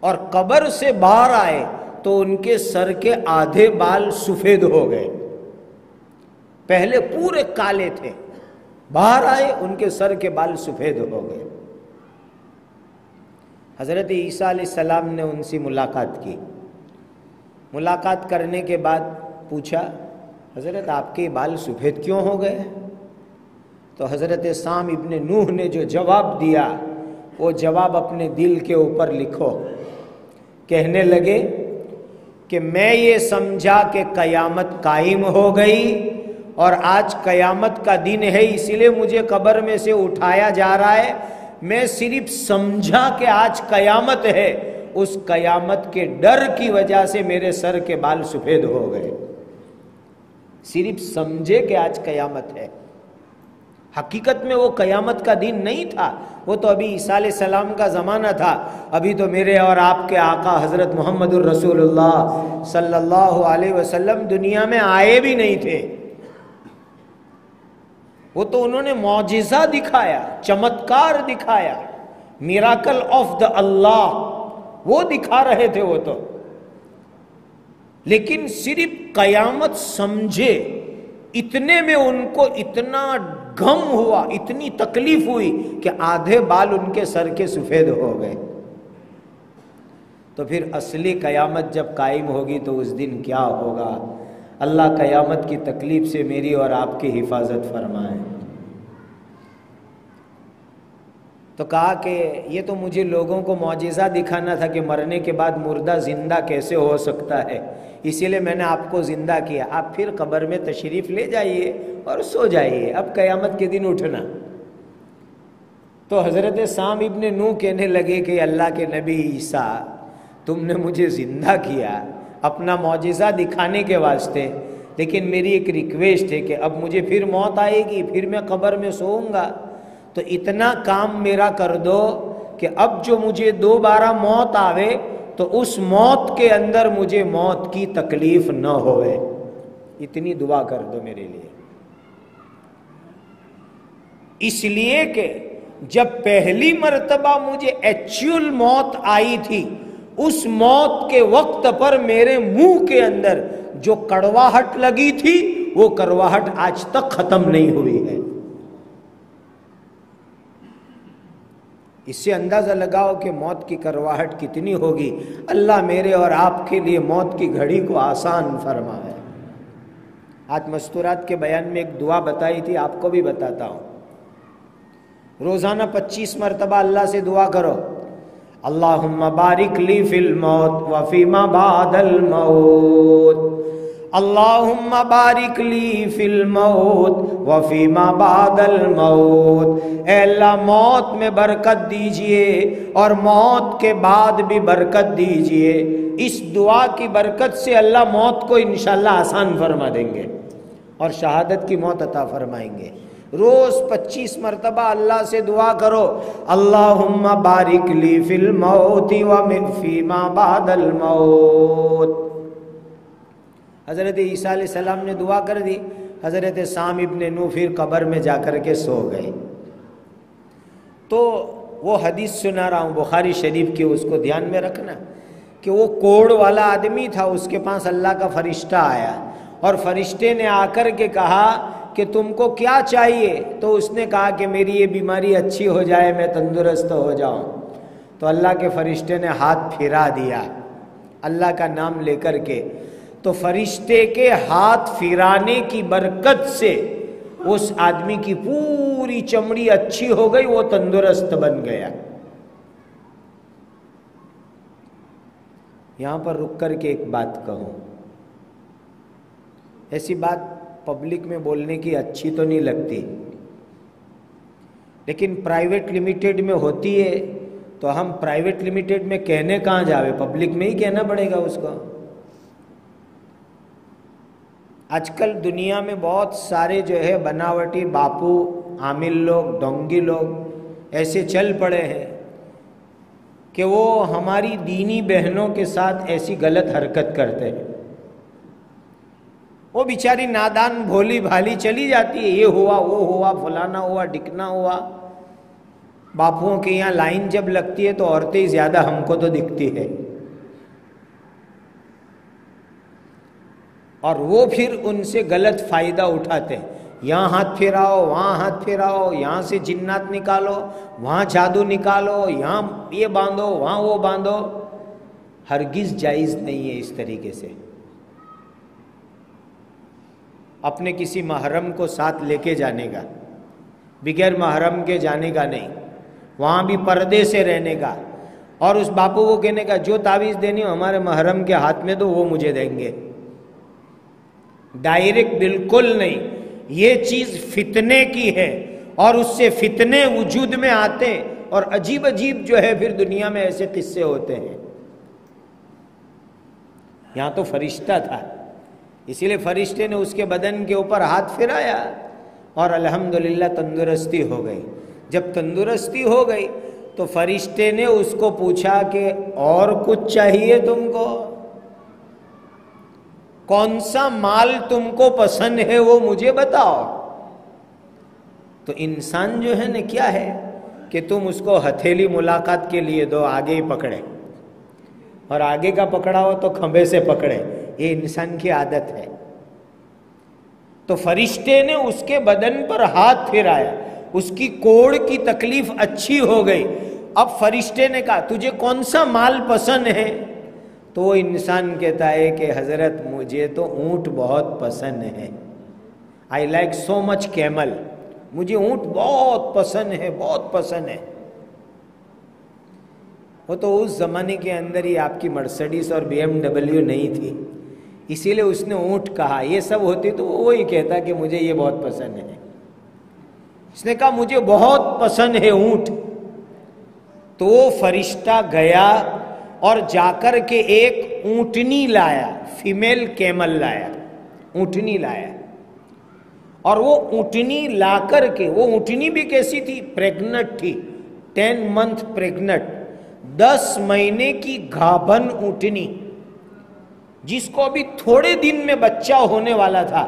اور قبر سے باہر آئے تو ان کے سر کے آدھے بال سفید ہو گئے، پہلے پورے کالے تھے، باہر آئے ان کے سر کے بال سفید ہو گئے۔ حضرت عیسیٰ علیہ السلام نے ان سے ملاقات کی، ملاقات کرنے کے بعد پوچھا حضرت آپ کے بال سفید کیوں ہو گئے؟ تو حضرت سام ابن نوح نے جو جواب دیا وہ جواب اپنے دل کے اوپر لکھو۔ کہنے لگے کہ میں یہ سمجھا کہ قیامت قائم ہو گئی اور آج قیامت کا دن ہے، اسی لیے مجھے قبر میں سے اٹھایا جا رہا ہے۔ میں صرف سمجھا کہ آج قیامت ہے اس قیامت کے ڈر کی وجہ سے میرے سر کے بال سفید ہو گئے. صرف سمجھے کہ آج قیامت ہے، حقیقت میں وہ قیامت کا دن نہیں تھا، وہ تو ابھی عیسیٰ علیہ السلام کا زمانہ تھا. ابھی تو میرے اور آپ کے آقا حضرت محمد الرسول اللہ صلی اللہ علیہ وسلم دنیا میں آئے بھی نہیں تھے. وہ تو انہوں نے معجزہ دکھایا، چمتکار دکھایا، میراکل آف دا اللہ وہ دکھا رہے تھے وہ تو. لیکن صرف قیامت سمجھے اتنے میں ان کو اتنا غم ہوا، اتنی تکلیف ہوئی کہ آدھے بال ان کے سر کے سفید ہو گئے. تو پھر اصلی قیامت جب قائم ہوگی تو اس دن کیا ہوگا؟ اللہ قیامت کی تکلیف سے میری اور آپ کی حفاظت فرمائے. تو کہا کہ یہ تو مجھے لوگوں کو معجزہ دکھانا تھا کہ مرنے کے بعد مردہ زندہ کیسے ہو سکتا ہے، اسی لیے میں نے آپ کو زندہ کیا. آپ پھر قبر میں تشریف لے جائیے اور سو جائیے، اب قیامت کے دن اٹھنا. تو حضرت سام ابن نوح کہنے لگے کہ اللہ کے نبی عیسیٰ، تم نے مجھے زندہ کیا اپنا معجزہ دکھانے کے واسطے، لیکن میری ایک ریکویسٹ ہے کہ اب مجھے پھر موت آئے گی، پھر میں قبر میں سوؤں گا، تو اتنا کام میرا کر دو کہ اب جو مجھے دوبارہ موت آوے تو اس موت کے اندر مجھے موت کی تکلیف نہ ہوئے. اتنی دعا کر دو میرے لیے. اس لیے کہ جب پہلی مرتبہ مجھے ایکچوئل موت آئی تھی، اس موت کے وقت پر میرے منہ کے اندر جو کڑواہٹ لگی تھی وہ کڑواہٹ آج تک ختم نہیں ہوئی ہے. اس سے اندازہ لگاؤ کہ موت کی کڑواہٹ کتنی ہوگی. اللہ میرے اور آپ کے لیے موت کی گھڑی کو آسان فرمائے. آج مستورات کے بیان میں ایک دعا بتائی تھی، آپ کو بھی بتاتا ہوں. روزانہ 25 مرتبہ اللہ سے دعا کرو، اللہم بارک لی فی الموت وفیما بعد الموت، اللہم بارک لی فی الموت وفیما بعد الموت. اے اللہ موت میں برکت دیجئے اور موت کے بعد بھی برکت دیجئے. اس دعا کی برکت سے اللہ موت کو انشاءاللہ آسان فرما دیں گے اور شہادت کی موت عطا فرمائیں گے. روز 25 مرتبہ اللہ سے دعا کرو، اللہم بارک لی فی الموت وفیما بعد الموت. حضرت عیسیٰ علیہ السلام نے دعا کر دی. حضرت سام ابن نوح پھر قبر میں جا کر کے سو گئے. تو وہ حدیث سنا رہا ہوں بخاری شریف کی، اس کو دھیان میں رکھنا کہ وہ کوڑ والا آدمی تھا، اس کے پاس اللہ کا فرشتہ آیا اور فرشتے نے آ کر کے کہا کہ تم کو کیا چاہیے؟ تو اس نے کہا کہ میری یہ بیماری اچھی ہو جائے، میں تندرست ہو جاؤں. تو اللہ کے فرشتے نے ہاتھ پھرا دیا اللہ کا نام لے کر کے. تو فرشتے کے ہاتھ پھرانے کی برکت سے اس آدمی کی پوری چمڑی اچھی ہو گئی، وہ تندرست بن گیا. یہاں پر رک کر کے ایک بات کہوں، ایسی بات پبلک میں بولنے کی اچھی تو نہیں لگتی، لیکن پرائیویٹ لمیٹڈ میں ہوتی ہے تو ہم پرائیویٹ لمیٹڈ میں کہنے کہاں جاوے، پبلک میں ہی کہنا پڑے گا اس کو. آج کل دنیا میں بہت سارے جو ہے بناوٹی باپو عامل لوگ، ڈونگی لوگ ایسے چل پڑے ہیں کہ وہ ہماری دینی بہنوں کے ساتھ ایسی غلط حرکت کرتے ہیں. وہ بیچاری نادان بھولی بھالی چلی جاتی ہے، یہ ہوا وہ ہوا فلانا ہوا ڈکنا ہوا. باپوؤں کے یہاں لائن جب لگتی ہے تو عورتیں زیادہ ہم کو تو دکھتی ہے، اور وہ پھر ان سے غلط فائدہ اٹھاتے ہیں. یہاں ہاتھ پھیراؤ، وہاں ہاتھ پھیراؤ، یہاں سے جنات نکالو، وہاں جادو نکالو، یہاں یہ باندھو وہاں وہ باندھو. ہرگز جائز نہیں ہے اس طریقے سے. اپنے کسی محرم کو ساتھ لے کے جانے کا، بغیر محرم کے جانے کا نہیں، وہاں بھی پردے سے رہنے کا، اور اس باپو کو کہنے کا جو تعویذ دینی ہو ہمارے محرم کے ہاتھ میں دو، وہ مجھے دیں گے. ڈائریکٹ بالکل نہیں. یہ چیز فتنے کی ہے اور اس سے فتنے وجود میں آتے ہیں، اور عجیب عجیب جو ہے پھر دنیا میں ایسے قصے ہوتے ہیں. یہاں تو فرشتہ تھا، اسی لیے فرشتے نے اس کے بدن کے اوپر ہاتھ پھرایا اور الحمدللہ تندرستی ہو گئی۔ جب تندرستی ہو گئی تو فرشتے نے اس کو پوچھا کہ اور کچھ چاہیے تم کو؟ کون سا مال تم کو پسند ہے وہ مجھے بتاؤ۔ تو انسان جو ہے نا کیا ہے کہ تم اس کو ہتھیلی ملاقات کے لیے دو، آگے ہی پکڑے، اور آگے کا پکڑا ہو تو کھمبے سے پکڑے، یہ انسان کی عادت ہے۔ تو فرشتے نے اس کے بدن پر ہاتھ پھرایا، اس کی کوڑ کی تکلیف اچھی ہو گئی۔ اب فرشتے نے کہا تجھے کون سا مال پسند ہے؟ تو وہ انسان کہتا ہے کہ حضرت مجھے تو اونٹ بہت پسند ہے، I like so much camel, مجھے اونٹ بہت پسند ہے، بہت پسند ہے۔ وہ تو اس زمانے کے اندر ہی آپ کی مرسڈیز اور BMW نہیں تھی، اسی لیے اس نے اونٹ کہا، یہ سب ہوتی تو وہی کہتا کہ مجھے یہ بہت پسند ہے۔ اس نے کہا مجھے بہت پسند ہے اونٹ۔ تو وہ فرشتہ گیا اور جا کر کے ایک اونٹنی لایا، فیمیل کیمل لایا، اونٹنی لایا، اور وہ اونٹنی لا کر کے، وہ اونٹنی بھی کیسی تھی؟ پریگنٹ تھی، 10 منتھ پریگنٹ، 10 مہینے کی گھابن اونٹنی، جس کو ابھی تھوڑے دن میں بچہ ہونے والا تھا،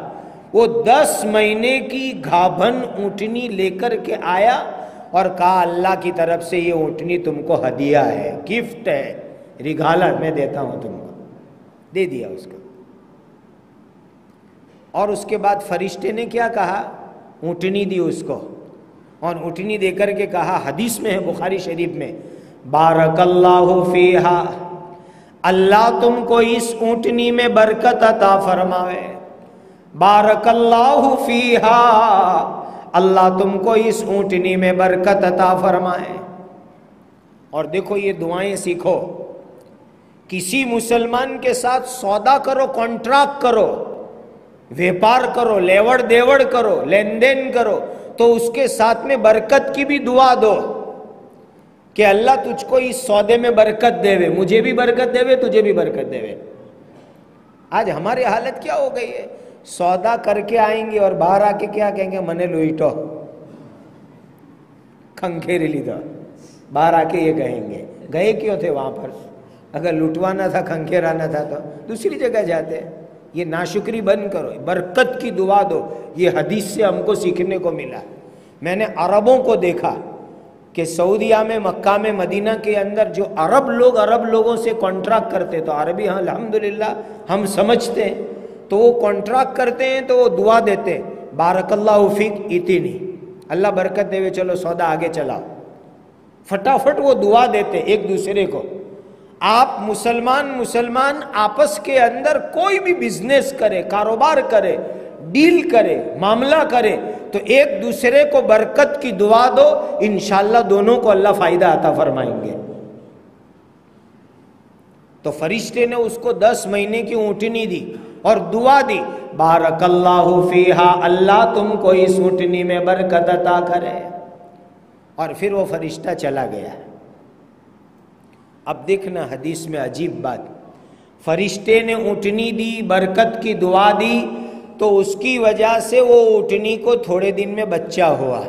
وہ 10 مہینے کی گھابن اونٹنی لے کر کے آیا اور کہا اللہ کی طرف سے یہ اونٹنی تم کو ہدیہ ہے، گفٹ ہے، ریگالہ میں دیتا ہوں تم کو، دے دیا اس کو۔ اور اس کے بعد فرشتے نے کیا کہا؟ اونٹنی دی اس کو، اور اونٹنی دے کر کے کہا، حدیث میں ہے بخاری شریف میں، بارک اللہ فیہا، اللہ تم کو اس اونٹنی میں برکت عطا فرمائے، بارک اللہ فیہا، اللہ تم کو اس اونٹنی میں برکت عطا فرمائے۔ اور دیکھو یہ دعائیں سیکھو، کسی مسلمان کے ساتھ سودا کرو، کانٹریکٹ کرو، ویپار کرو، لیوڑ دیوڑ کرو، لین دین کرو، تو اس کے ساتھ میں برکت کی بھی دعا دو کہ اللہ تجھ کو اس سودے میں برکت دے وے، مجھے بھی برکت دے وے، تجھے بھی برکت دے وے۔ آج ہماری حالت کیا ہو گئی ہے؟ سودا کر کے آئیں گے اور باہر آ کے کیا کہیں گے؟ منے لوئیٹو کھنکھیری لی دو، باہر آ کے یہ کہیں گے۔ گئے کیوں تھے وہاں پر؟ اگر لٹوانا تھا، کھنکھیرانا تھا تو دوسری جگہ جاتے۔ یہ ناشکری بند کرو، برکت کی دعا دو، یہ حدیث سے ہم کو سیکھنے کو ملا۔ میں نے عربوں کو دیکھا کہ سعودیہ میں، مکہ میں، مدینہ کے اندر جو عرب لوگوں سے کانٹریکٹ کرتے، تو عربی ہاں الحمدللہ ہم سمجھتے ہیں، تو وہ کانٹریکٹ کرتے ہیں تو وہ دعا دیتے ہیں، بارک اللہ فیک اتنی، اللہ برکت دے، چلو سودا آگے چلاؤ، فٹافٹ وہ دعا دیتے ایک دوسرے کو۔ آپ مسلمان آپس کے اندر کوئی بھی بزنس کرے، کاروبار کرے، ڈیل کرے، معاملہ کرے، تو ایک دوسرے کو برکت کی دعا دو، انشاءاللہ دونوں کو اللہ فائدہ عطا فرمائیں گے۔ تو فرشتے نے اس کو 10 مہینے کی اونٹنی دی اور دعا دی، بارک اللہ فیہا، اللہ تم کو اس اونٹنی میں برکت عطا کرے۔ اور پھر وہ فرشتہ چلا گیا۔ اب دیکھنا حدیث میں عجیب بات، فرشتے نے اونٹنی دی، برکت کی دعا دی، تو اس کی وجہ سے وہ اونٹنی کو تھوڑے دن میں بچہ ہوا،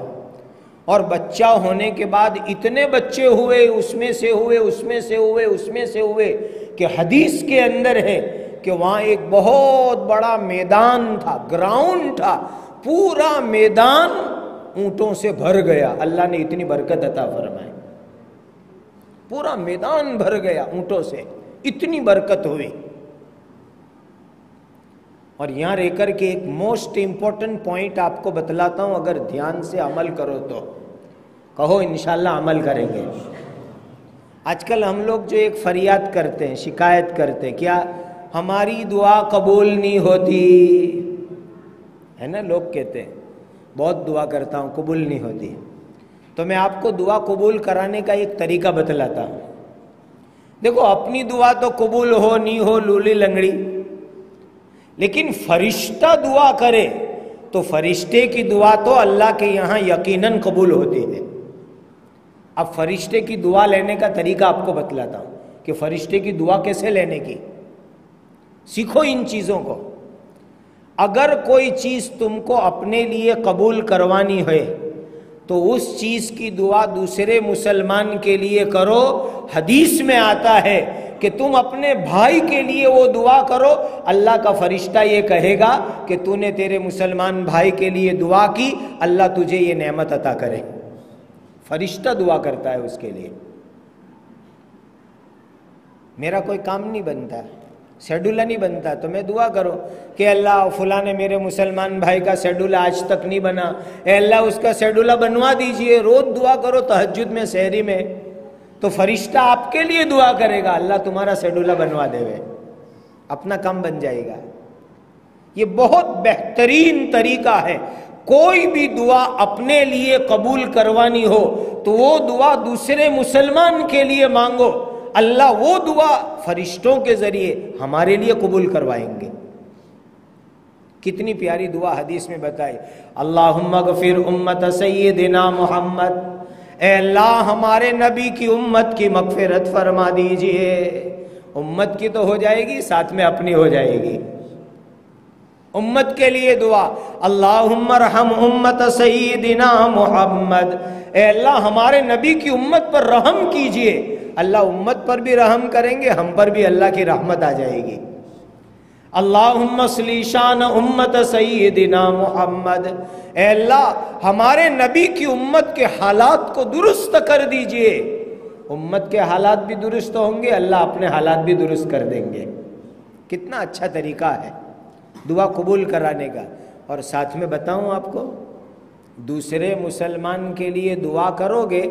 اور بچہ ہونے کے بعد اتنے بچے ہوئے، اس میں سے ہوئے کہ حدیث کے اندر ہے کہ وہاں ایک بہت بڑا میدان تھا، گراؤنڈ تھا، پورا میدان اونٹوں سے بھر گیا۔ اللہ نے اتنی برکت عطا فرمائی، پورا میدان بھر گیا اونٹوں سے، اتنی برکت ہوئی۔ اور یہاں رہ کر کے ایک موسٹ امپورٹنٹ پوائنٹ آپ کو بتلاتا ہوں، اگر دھیان سے عمل کرو تو کہو انشاءاللہ عمل کریں گے۔ آج کل ہم لوگ جو ایک فریاد کرتے ہیں، شکایت کرتے ہیں، کیا ہماری دعا قبول نہیں ہوتی ہے نا؟ لوگ کہتے ہیں بہت دعا کرتا ہوں قبول نہیں ہوتی۔ تو میں آپ کو دعا قبول کرانے کا ایک طریقہ بتلاتا ہوں۔ دیکھو اپنی دعا تو قبول ہو نہیں ہو لولی لنگڑی، لیکن فرشتہ دعا کرے تو فرشتے کی دعا تو اللہ کے یہاں یقیناً قبول ہوتی ہے۔ اب فرشتے کی دعا لینے کا طریقہ آپ کو بتلاتا ہوں کہ فرشتے کی دعا کیسے لینے کی۔ سیکھو ان چیزوں کو. اگر کوئی چیز تم کو اپنے لیے قبول کروانی ہے تو اس چیز کی دعا دوسرے مسلمان کے لیے کرو. حدیث میں آتا ہے کہ تم اپنے بھائی کے لیے وہ دعا کرو، اللہ کا فرشتہ یہ کہے گا کہ تو نے تیرے مسلمان بھائی کے لیے دعا کی، اللہ تجھے یہ نعمت عطا کرے. فرشتہ دعا کرتا ہے اس کے لیے. میرا کوئی کام نہیں بنتا، شیڈول نہیں بنتا، تو میں دعا کروں کہ اللہ فلاں نے میرے مسلمان بھائی کا شیڈول آج تک نہیں بنا، اے اللہ اس کا شیڈول بنوا دیجئے. روز دعا کرو تہجد میں، سحری میں، تو فرشتہ آپ کے لیے دعا کرے گا، اللہ تمہارا شیڈول بنوا دے گے، اپنا کام بن جائے گا. یہ بہت بہترین طریقہ ہے. کوئی بھی دعا اپنے لیے قبول کروانی ہو تو وہ دعا دوسرے مسلمان کے لیے مانگو، اللہ وہ دعا فرشتوں کے ذریعے ہمارے لیے قبول کروائیں گے. کتنی پیاری دعا حدیث میں بتائی. اللہم اغفر امت سیدنا محمد، اے اللہ ہمارے نبی کی امت کی مغفرت فرما دیجئے. امت کی تو ہو جائے گی، ساتھ میں اپنی ہو جائے گی. امت کے لیے دعا، اللہم ارحم امت سیدنا محمد، اے اللہ ہمارے نبی کی امت پر رحم کیجئے. اللہ امت پر بھی رحم کریں گے، ہم پر بھی اللہ کی رحمت آ جائے گی. اللہم اصلح شان امت سیدنا محمد، اے اللہ ہمارے نبی کی امت کے حالات کو درست کر دیجئے. امت کے حالات بھی درست ہوں گے، اللہ اپنے حالات بھی درست کر دیں گے. کتنا اچھا طریقہ ہے دعا قبول کرانے کا. اور ساتھ میں بتاؤں آپ کو، دوسرے مسلمان کے لیے دعا کرو گے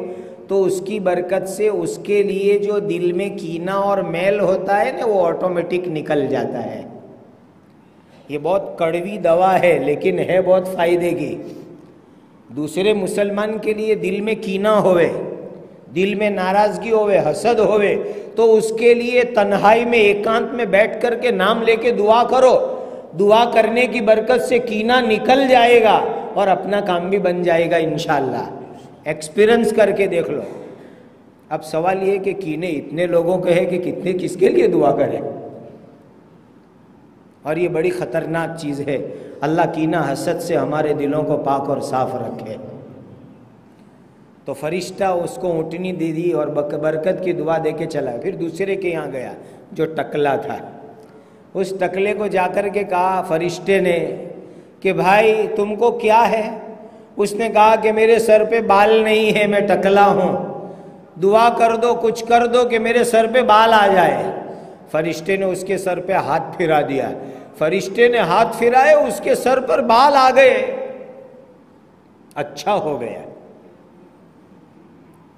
تو اس کی برکت سے اس کے لیے جو دل میں کینہ اور میل ہوتا ہے نا، وہ آٹومیٹک نکل جاتا ہے. یہ بہت کڑوی دوا ہے لیکن ہے بہت فائدے کی. دوسرے مسلمان کے لیے دل میں کینہ ہوئے، دل میں ناراضگی ہوئے، حسد ہوئے، تو اس کے لیے تنہائی میں ایکانت میں بیٹھ کر کے نام لے کے دعا کرو. دعا کرنے کی برکت سے کینہ نکل جائے گا اور اپنا کام بھی بن جائے گا انشاءاللہ. ایکسپیرنس کر کے دیکھ لو. اب سوال یہ کہ کینے اتنے لوگوں کے ہیں کہ کتنے کس کے لیے دعا کریں، اور یہ بڑی خطرناک چیز ہے. اللہ کینہ حسد سے ہمارے دلوں کو پاک اور صاف رکھے. تو فرشتہ اس کو اونٹنی دے دی اور برکت کی دعا دے کے چلا. پھر دوسرے کے یہاں گیا جو ٹکلا تھا. اس ٹکلے کو جا کر کے کہا فرشتے نے کہ بھائی تم کو کیا ہے؟ اس نے کہا کہ میرے سر پہ بال نہیں ہے، میں ٹکلا ہوں، دعا کر دو، کچھ کر دو کہ میرے سر پہ بال آ جائے. فرشتے نے اس کے سر پہ ہاتھ پھرا دیا. فرشتے نے ہاتھ پھرائے، اس کے سر پر بال آ گئے. اچھا ہو گیا.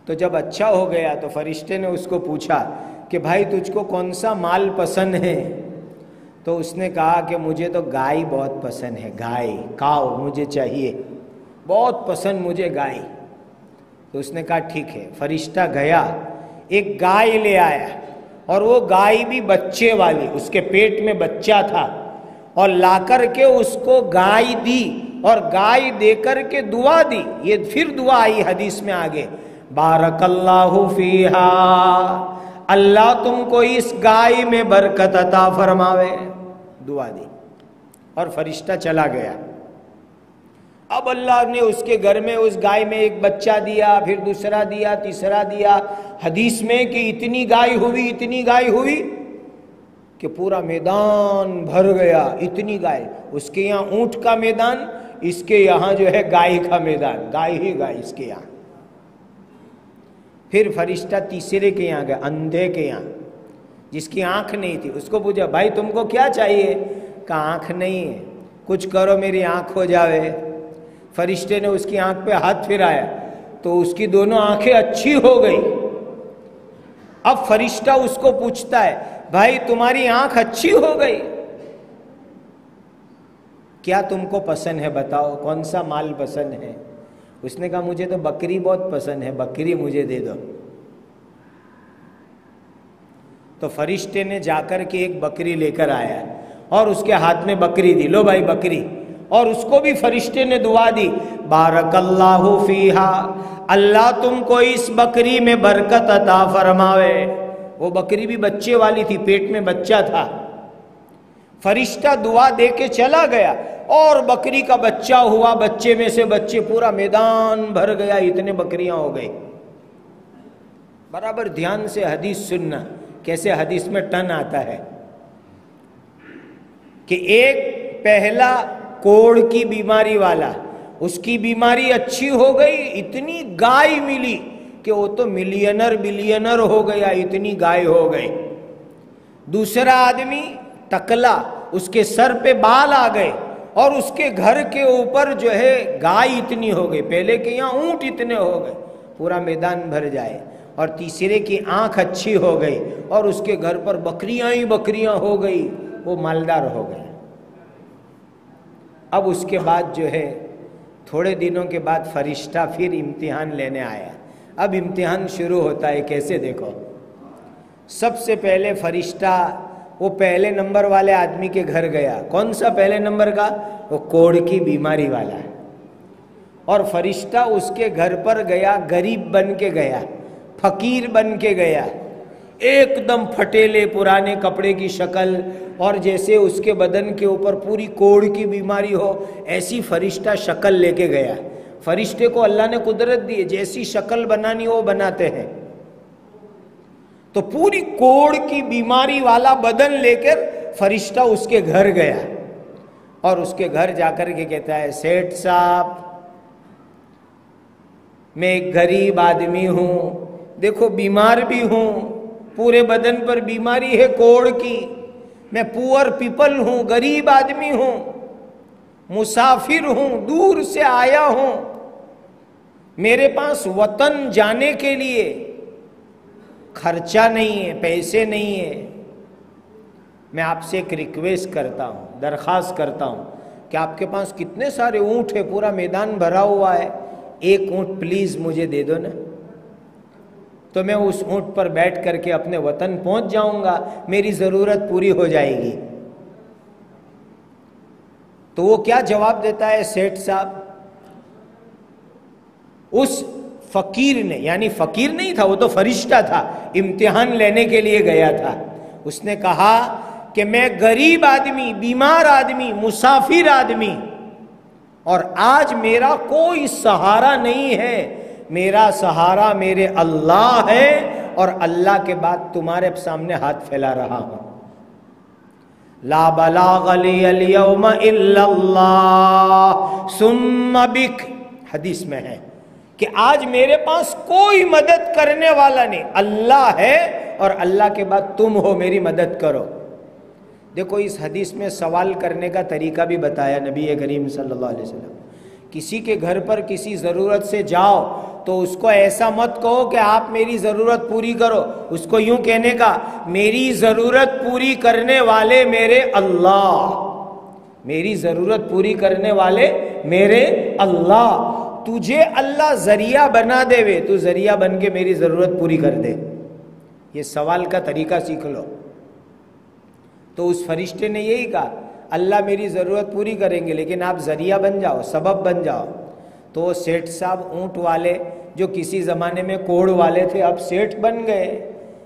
تو جب اچھا ہو گیا تو فرشتے نے اس کو پوچھا کہ بھائی تجھ کو کون سا مال پسند ہے؟ تو اس نے کہا کہ مجھے تو گائے بہت پسند ہے، گائے، کاؤ مجھے چاہیے، بہت پسند مجھے گائے. تو اس نے کہا ٹھیک ہے. فرشتہ گیا، ایک گائے لے آیا، اور وہ گائے بھی بچے والی، اس کے پیٹ میں بچہ تھا، اور لا کر کے اس کو گائے دی، اور گائے دے کر کے دعا دی. یہ پھر دعا آئی حدیث میں آگے، بارک اللہ فیہا، اللہ تم کو اس گائے میں برکت عطا فرماوے. دعا دی اور فرشتہ چلا گیا. اب اللہ نے اس کے گھر میں اس گائے میں ایک بچہ دیا، پھر دوسرا دیا، تیسرا دیا. حدیث میں کہ اتنی گائے ہوئی، اتنی گائے ہوئی کہ پورا میدان بھر گیا. اتنی گائے، اس کے یہاں اونٹ کا میدان، اس کے یہاں جو ہے گائے کا میدان، گائے ہی گائے اس کے یہاں. پھر فرشتہ تیسرے کے یہاں گیا، اندھے کے یہاں، جس کی آنکھ نہیں تھی. اس کو پوچھا بھائی تم کو کیا چاہیے؟ کہا آنکھ نہیں ہے، کچھ کرو میری آنکھ ہو جاوے. فرشتے نے اس کی آنکھ پہ ہاتھ پھرایا تو اس کی دونوں آنکھیں اچھی ہو گئی. اب فرشتہ اس کو پوچھتا ہے بھائی تمہاری آنکھ اچھی ہو گئی، کیا تم کو پسند ہے؟ بتاؤ کون سا مال پسند ہے؟ اس نے کہا مجھے تو بکری بہت پسند ہے، بکری مجھے دے دو. تو فرشتے نے جا کر کے ایک بکری لے کر آیا اور اس کے ہاتھ میں بکری دی. لو بھائی بکری. اور اس کو بھی فرشتے نے دعا دی، بارک اللہ فیہا، اللہ تم کو اس بکری میں برکت عطا فرماوے. وہ بکری بھی بچے والی تھی، پیٹ میں بچہ تھا. فرشتہ دعا دے کے چلا گیا اور بکری کا بچہ ہوا، بچے میں سے بچے، پورا میدان بھر گیا، اتنے بکریاں ہو گئی۔ برابر دھیان سے حدیث سننا، کیسے حدیث میں ٹن آتا ہے کہ ایک پہلا کوڑ کی بیماری والا، اس کی بیماری اچھی ہو گئی، اتنی گائے ملی کہ وہ تو ملینر بلینر ہو گیا، اتنی گائے ہو گئی۔ دوسرا آدمی ٹکلا، اس کے سر پہ بال آ گئے اور اس کے گھر کے اوپر جو ہے گائے اتنی ہو گئی، پہلے کے یہاں اونٹ اتنے ہو گئے، پورا میدان بھر جائے۔ اور تیسرے کی آنکھ اچھی ہو گئی اور اس کے گھر پر بکریاں ہی بکریاں ہو گئی، وہ مالدار ہو گئے۔ اب اس کے بعد جو ہے تھوڑے دنوں کے بعد فرشتہ پھر امتحان لینے آیا۔ اب امتحان شروع ہوتا ہے، کیسے دیکھو، سب سے پہلے فرشتہ وہ پہلے نمبر والے آدمی کے گھر گیا۔ کون سا پہلے نمبر کا؟ وہ کوڑ کی بیماری والا، اور فرشتہ اس کے گھر پر گیا، غریب بن کے گیا، فقیر بن کے گیا، ایک دم پھٹیلے پرانے کپڑے کی شکل، اور جیسے اس کے بدن کے اوپر پوری کوڑ کی بیماری ہو ایسی فرشتہ شکل لے کے گیا۔ فرشتے کو اللہ نے قدرت دی ہے، جیسی شکل بنانی ہو بناتے ہیں۔ تو پوری کوڑ کی بیماری والا بدن لے کر فرشتہ اس کے گھر گیا، اور اس کے گھر جا کر کے کہتا ہے، سیٹھ صاحب میں ایک غریب آدمی ہوں، دیکھو بیمار بھی ہوں، پورے بدن پر بیماری ہے کوڑ کی، میں پور پیپل ہوں، غریب آدمی ہوں، مسافر ہوں، دور سے آیا ہوں، میرے پاس وطن جانے کے لیے خرچہ نہیں ہے، پیسے نہیں ہے، میں آپ سے ایک ریکویسٹ کرتا ہوں، درخواست کرتا ہوں کہ آپ کے پاس کتنے سارے اونٹ ہے، پورا میدان بھرا ہوا ہے، ایک اونٹ پلیز مجھے دے دو نا، تو میں اس اونٹ پر بیٹھ کر کے اپنے وطن پہنچ جاؤں گا، میری ضرورت پوری ہو جائے گی۔ تو وہ کیا جواب دیتا ہے سیٹھ صاحب؟ اس فقیر نے، یعنی فقیر نہیں تھا، وہ تو فرشتہ تھا، امتحان لینے کے لیے گیا تھا، اس نے کہا کہ میں غریب آدمی، بیمار آدمی، مسافر آدمی، اور آج میرا کوئی سہارا نہیں ہے، میرا سہارا میرے اللہ ہے، اور اللہ کے بعد تمہارے سامنے ہاتھ پھیلا رہا ہوں۔ لا بلاغ لی اليوم الا اللہ ثم بک، حدیث میں ہے کہ آج میرے پاس کوئی مدد کرنے والا نہیں، اللہ ہے، اور اللہ کے بعد تم ہو، میری مدد کرو۔ دیکھو اس حدیث میں سوال کرنے کا طریقہ بھی بتایا نبی کریم صلی اللہ علیہ وسلم۔ کسی کے گھر پر کسی ضرورت سے جاؤ تو اس کو ایسا مت کہو کہ آپ میری ضرورت پوری کرو، اس کو یوں کہنے کا، میری ضرورت پوری کرنے والے میرے اللہ، میری ضرورت پوری کرنے والے میرے اللہ، تجھے اللہ ذریعہ بنا دے وے، تو ذریعہ بن کے میری ضرورت پوری کر دے۔ یہ سوال کا طریقہ سیکھ لو۔ تو اس فرشتے نے یہی کہا، اللہ میری ضرورت پوری کریں گے، لیکن آپ ذریعہ بن جاؤ، سبب بن جاؤ۔ تو وہ سیٹھ صاحب اونٹ والے جو کسی زمانے میں کوڑ والے تھے، اب سیٹھ بن گئے،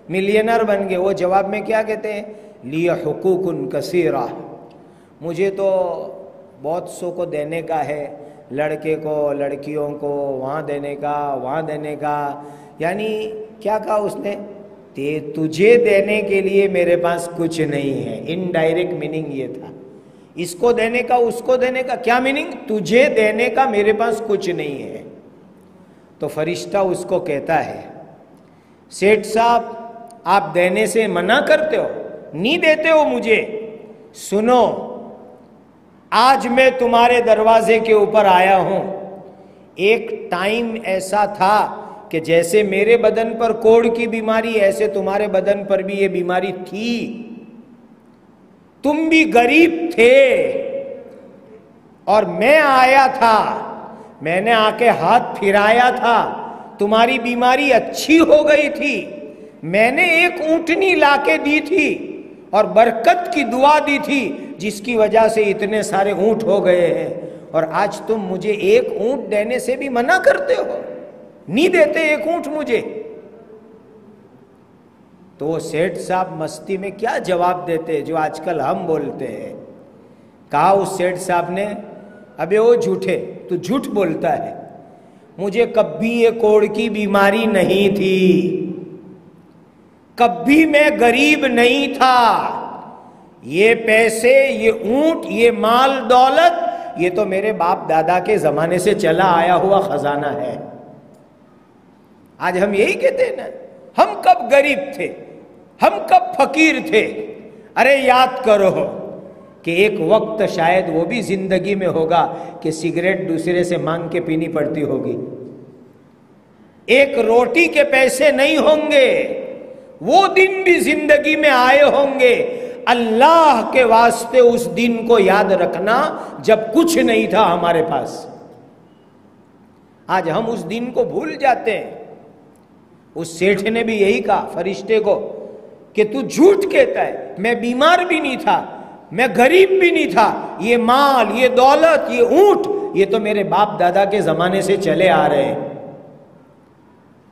ملینر بن گئے، وہ جواب میں کیا کہتے ہیں؟ لی حقوق کثیرہ، مجھے تو بہت سو کو دینے کا ہے، لڑکے کو، لڑکیوں کو، وہاں دینے کا، وہاں دینے کا، یعنی کیا کہا اس نے؟ تجھے دینے کے لیے میرے پاس کچھ نہیں ہے، انڈائریکٹ میننگ یہ تھا، اس کو دینے کا، اس کو دینے کا، کیا میننگ؟ تجھے دینے کا میرے پاس کچھ نہیں ہے۔ تو فرشتہ اس کو کہتا ہے، سیٹھ صاحب آپ دینے سے منع کرتے ہو، نہیں دیتے ہو مجھے، سنو آج میں تمہارے دروازے کے اوپر آیا ہوں، ایک ٹائم ایسا تھا کہ جیسے میرے بدن پر کوڑ کی بیماری، ایسے تمہارے بدن پر بھی یہ بیماری تھی، تم بھی غریب تھے، اور میں آیا تھا، میں نے آ کے ہاتھ پھرایا تھا، تمہاری بیماری اچھی ہو گئی تھی، میں نے ایک اونٹنی لا کے دی تھی اور برکت کی دعا دی تھی، جس کی وجہ سے اتنے سارے اونٹ ہو گئے ہیں، اور آج تم مجھے ایک اونٹ دینے سے بھی منع کرتے ہو، نہیں دیتے ایک اونٹ مجھے۔ تو وہ سیٹھ صاحب مستی میں کیا جواب دیتے جو آج کل ہم بولتے ہیں؟ کہا اس سیٹھ صاحب نے، ابے وہ جھوٹے، تو جھوٹ بولتا ہے، مجھے کبھی یہ کوڑ کی بیماری نہیں تھی، کبھی میں غریب نہیں تھا، یہ پیسے، یہ اونٹ، یہ مال دولت، یہ تو میرے باپ دادا کے زمانے سے چلا آیا ہوا خزانہ ہے۔ آج ہم یہی کہتے ہیں نا، ہم کب غریب تھے، ہم کب فقیر تھے؟ ارے یاد کرو کہ ایک وقت شاید وہ بھی زندگی میں ہوگا کہ سگریٹ دوسرے سے مانگ کے پینی پڑتی ہوگی، ایک روٹی کے پیسے نہیں ہوں گے، وہ دن بھی زندگی میں آئے ہوں گے۔ اللہ کے واسطے اس دن کو یاد رکھنا جب کچھ نہیں تھا ہمارے پاس۔ آج ہم اس دن کو بھول جاتے ہیں۔ اس سیٹھ نے بھی یہی کہا فرشتے کو کہ تو جھوٹ کہتا ہے، میں بیمار بھی نہیں تھا، میں غریب بھی نہیں تھا، یہ مال، یہ دولت، یہ اونٹ، یہ تو میرے باپ دادا کے زمانے سے چلے آ رہے ہیں۔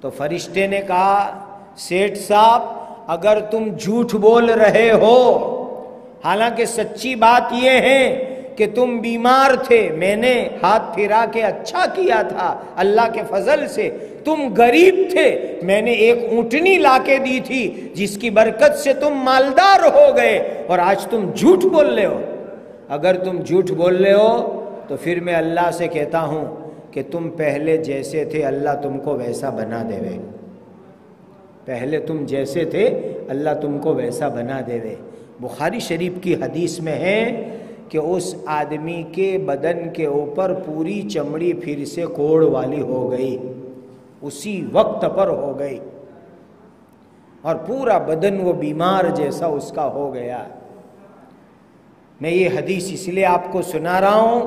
تو فرشتے نے کہا سیٹھ صاحب اگر تم جھوٹ بول رہے ہو، حالانکہ سچی بات یہ ہے کہ تم بیمار تھے، میں نے ہاتھ پھرا کے اچھا کیا تھا اللہ کے فضل سے، تم غریب تھے، میں نے ایک اونٹنی لا کے دی تھی جس کی برکت سے تم مالدار ہو گئے، اور آج تم جھوٹ بول رہے ہو۔ اگر تم جھوٹ بول رہے ہو تو پھر میں اللہ سے کہتا ہوں کہ تم پہلے جیسے تھے اللہ تم کو ویسا بنا دے وے، پہلے تم جیسے تھے اللہ تم کو ویسا بنا دے وے۔ بخاری شریف کی حدیث میں ہے کہ اس آدمی کے بدن کے اوپر پوری چمڑی پھر سے کوڑ والی ہو گئی، اسی وقت پر ہو گئی، اور پورا بدن وہ بیمار جیسا اس کا ہو گیا۔ میں یہ حدیث اس لیے آپ کو سنا رہا ہوں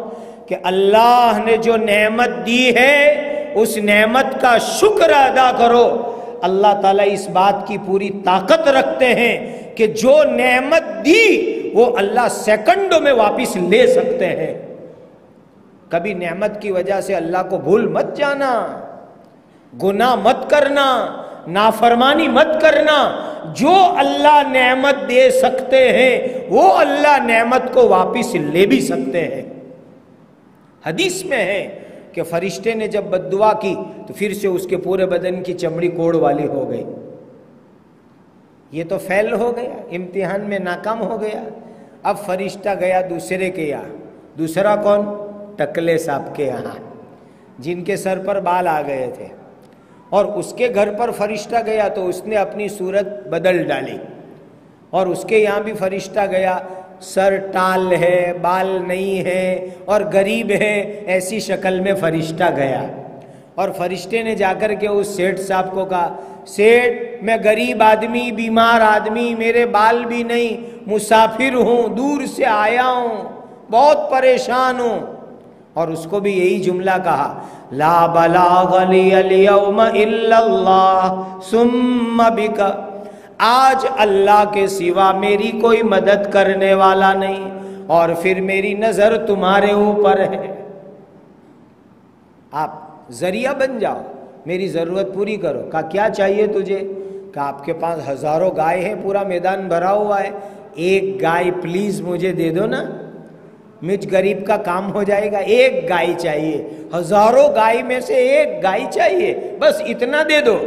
کہ اللہ نے جو نعمت دی ہے اس نعمت کا شکر ادا کرو۔ اللہ تعالیٰ اس بات کی پوری طاقت رکھتے ہیں کہ جو نعمت دی وہ اللہ سیکنڈوں میں واپس لے سکتے ہیں۔ کبھی نعمت کی وجہ سے اللہ کو بھول مت جانا، گناہ مت کرنا، نافرمانی مت کرنا۔ جو اللہ نعمت دے سکتے ہیں وہ اللہ نعمت کو واپس لے بھی سکتے ہیں۔ حدیث میں ہے کہ فرشتے نے جب بد دعا کی تو پھر سے اس کے پورے بدن کی چمڑی کوڑ والی ہو گئی۔ یہ تو فیل ہو گیا، امتحان میں ناکام ہو گیا۔ اب فرشتہ گیا دوسرے کے یہاں، دوسرا کون؟ ٹکلے صاحب کے یہاں جن کے سر پر بال آ گئے تھے، اور اس کے گھر پر فرشتہ گیا تو اس نے اپنی صورت بدل ڈالی، اور اس کے یہاں بھی فرشتہ گیا، سر ٹال ہے، بال نہیں ہے اور غریب ہے، ایسی شکل میں فرشتہ گیا، اور فرشتے نے جا کر کے اس سیٹھ صاحب کو کہا سیٹھ میں غریب آدمی، بیمار آدمی، میرے بال بھی نہیں، مسافر ہوں، دور سے آیا ہوں، بہت پریشان ہوں، اور اس کو بھی یہی جملہ کہا لا بلاغ لی اليوم الا اللہ ثم بک، آج اللہ کے سوا میری کوئی مدد کرنے والا نہیں، اور پھر میری نظر تمہارے اوپر ہے، آپ ذریعہ بن جاؤ، میری ضرورت پوری کرو۔ کہا کیا چاہیے تجھے؟ کہا آپ کے پاس ہزاروں گائے ہیں، پورا میدان بھرا ہوا ہے، ایک گائے پلیز مجھے دے دو نا، مجھ غریب کا کام ہو جائے گا، ایک گائے چاہیے، ہزاروں گائے میں سے ایک گائے چاہیے، بس اتنا دے دو۔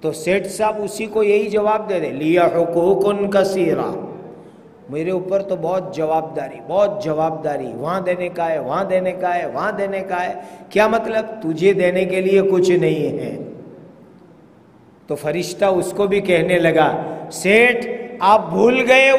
تو سیٹھ صاحب اسی کو یہی جواب دے دے لیا حقوق کثیرہ، میرے اوپر تو بہت جوابداری، وہاں دینے کا ہے، وہاں دینے کا ہے، وہاں دینے کا ہے۔ کیا مطلب؟ تجھے دینے کے لیے کچھ نہیں ہے۔ تو فرشتہ اس کو بھی کہنے لگا سیٹھ آپ بھول گئے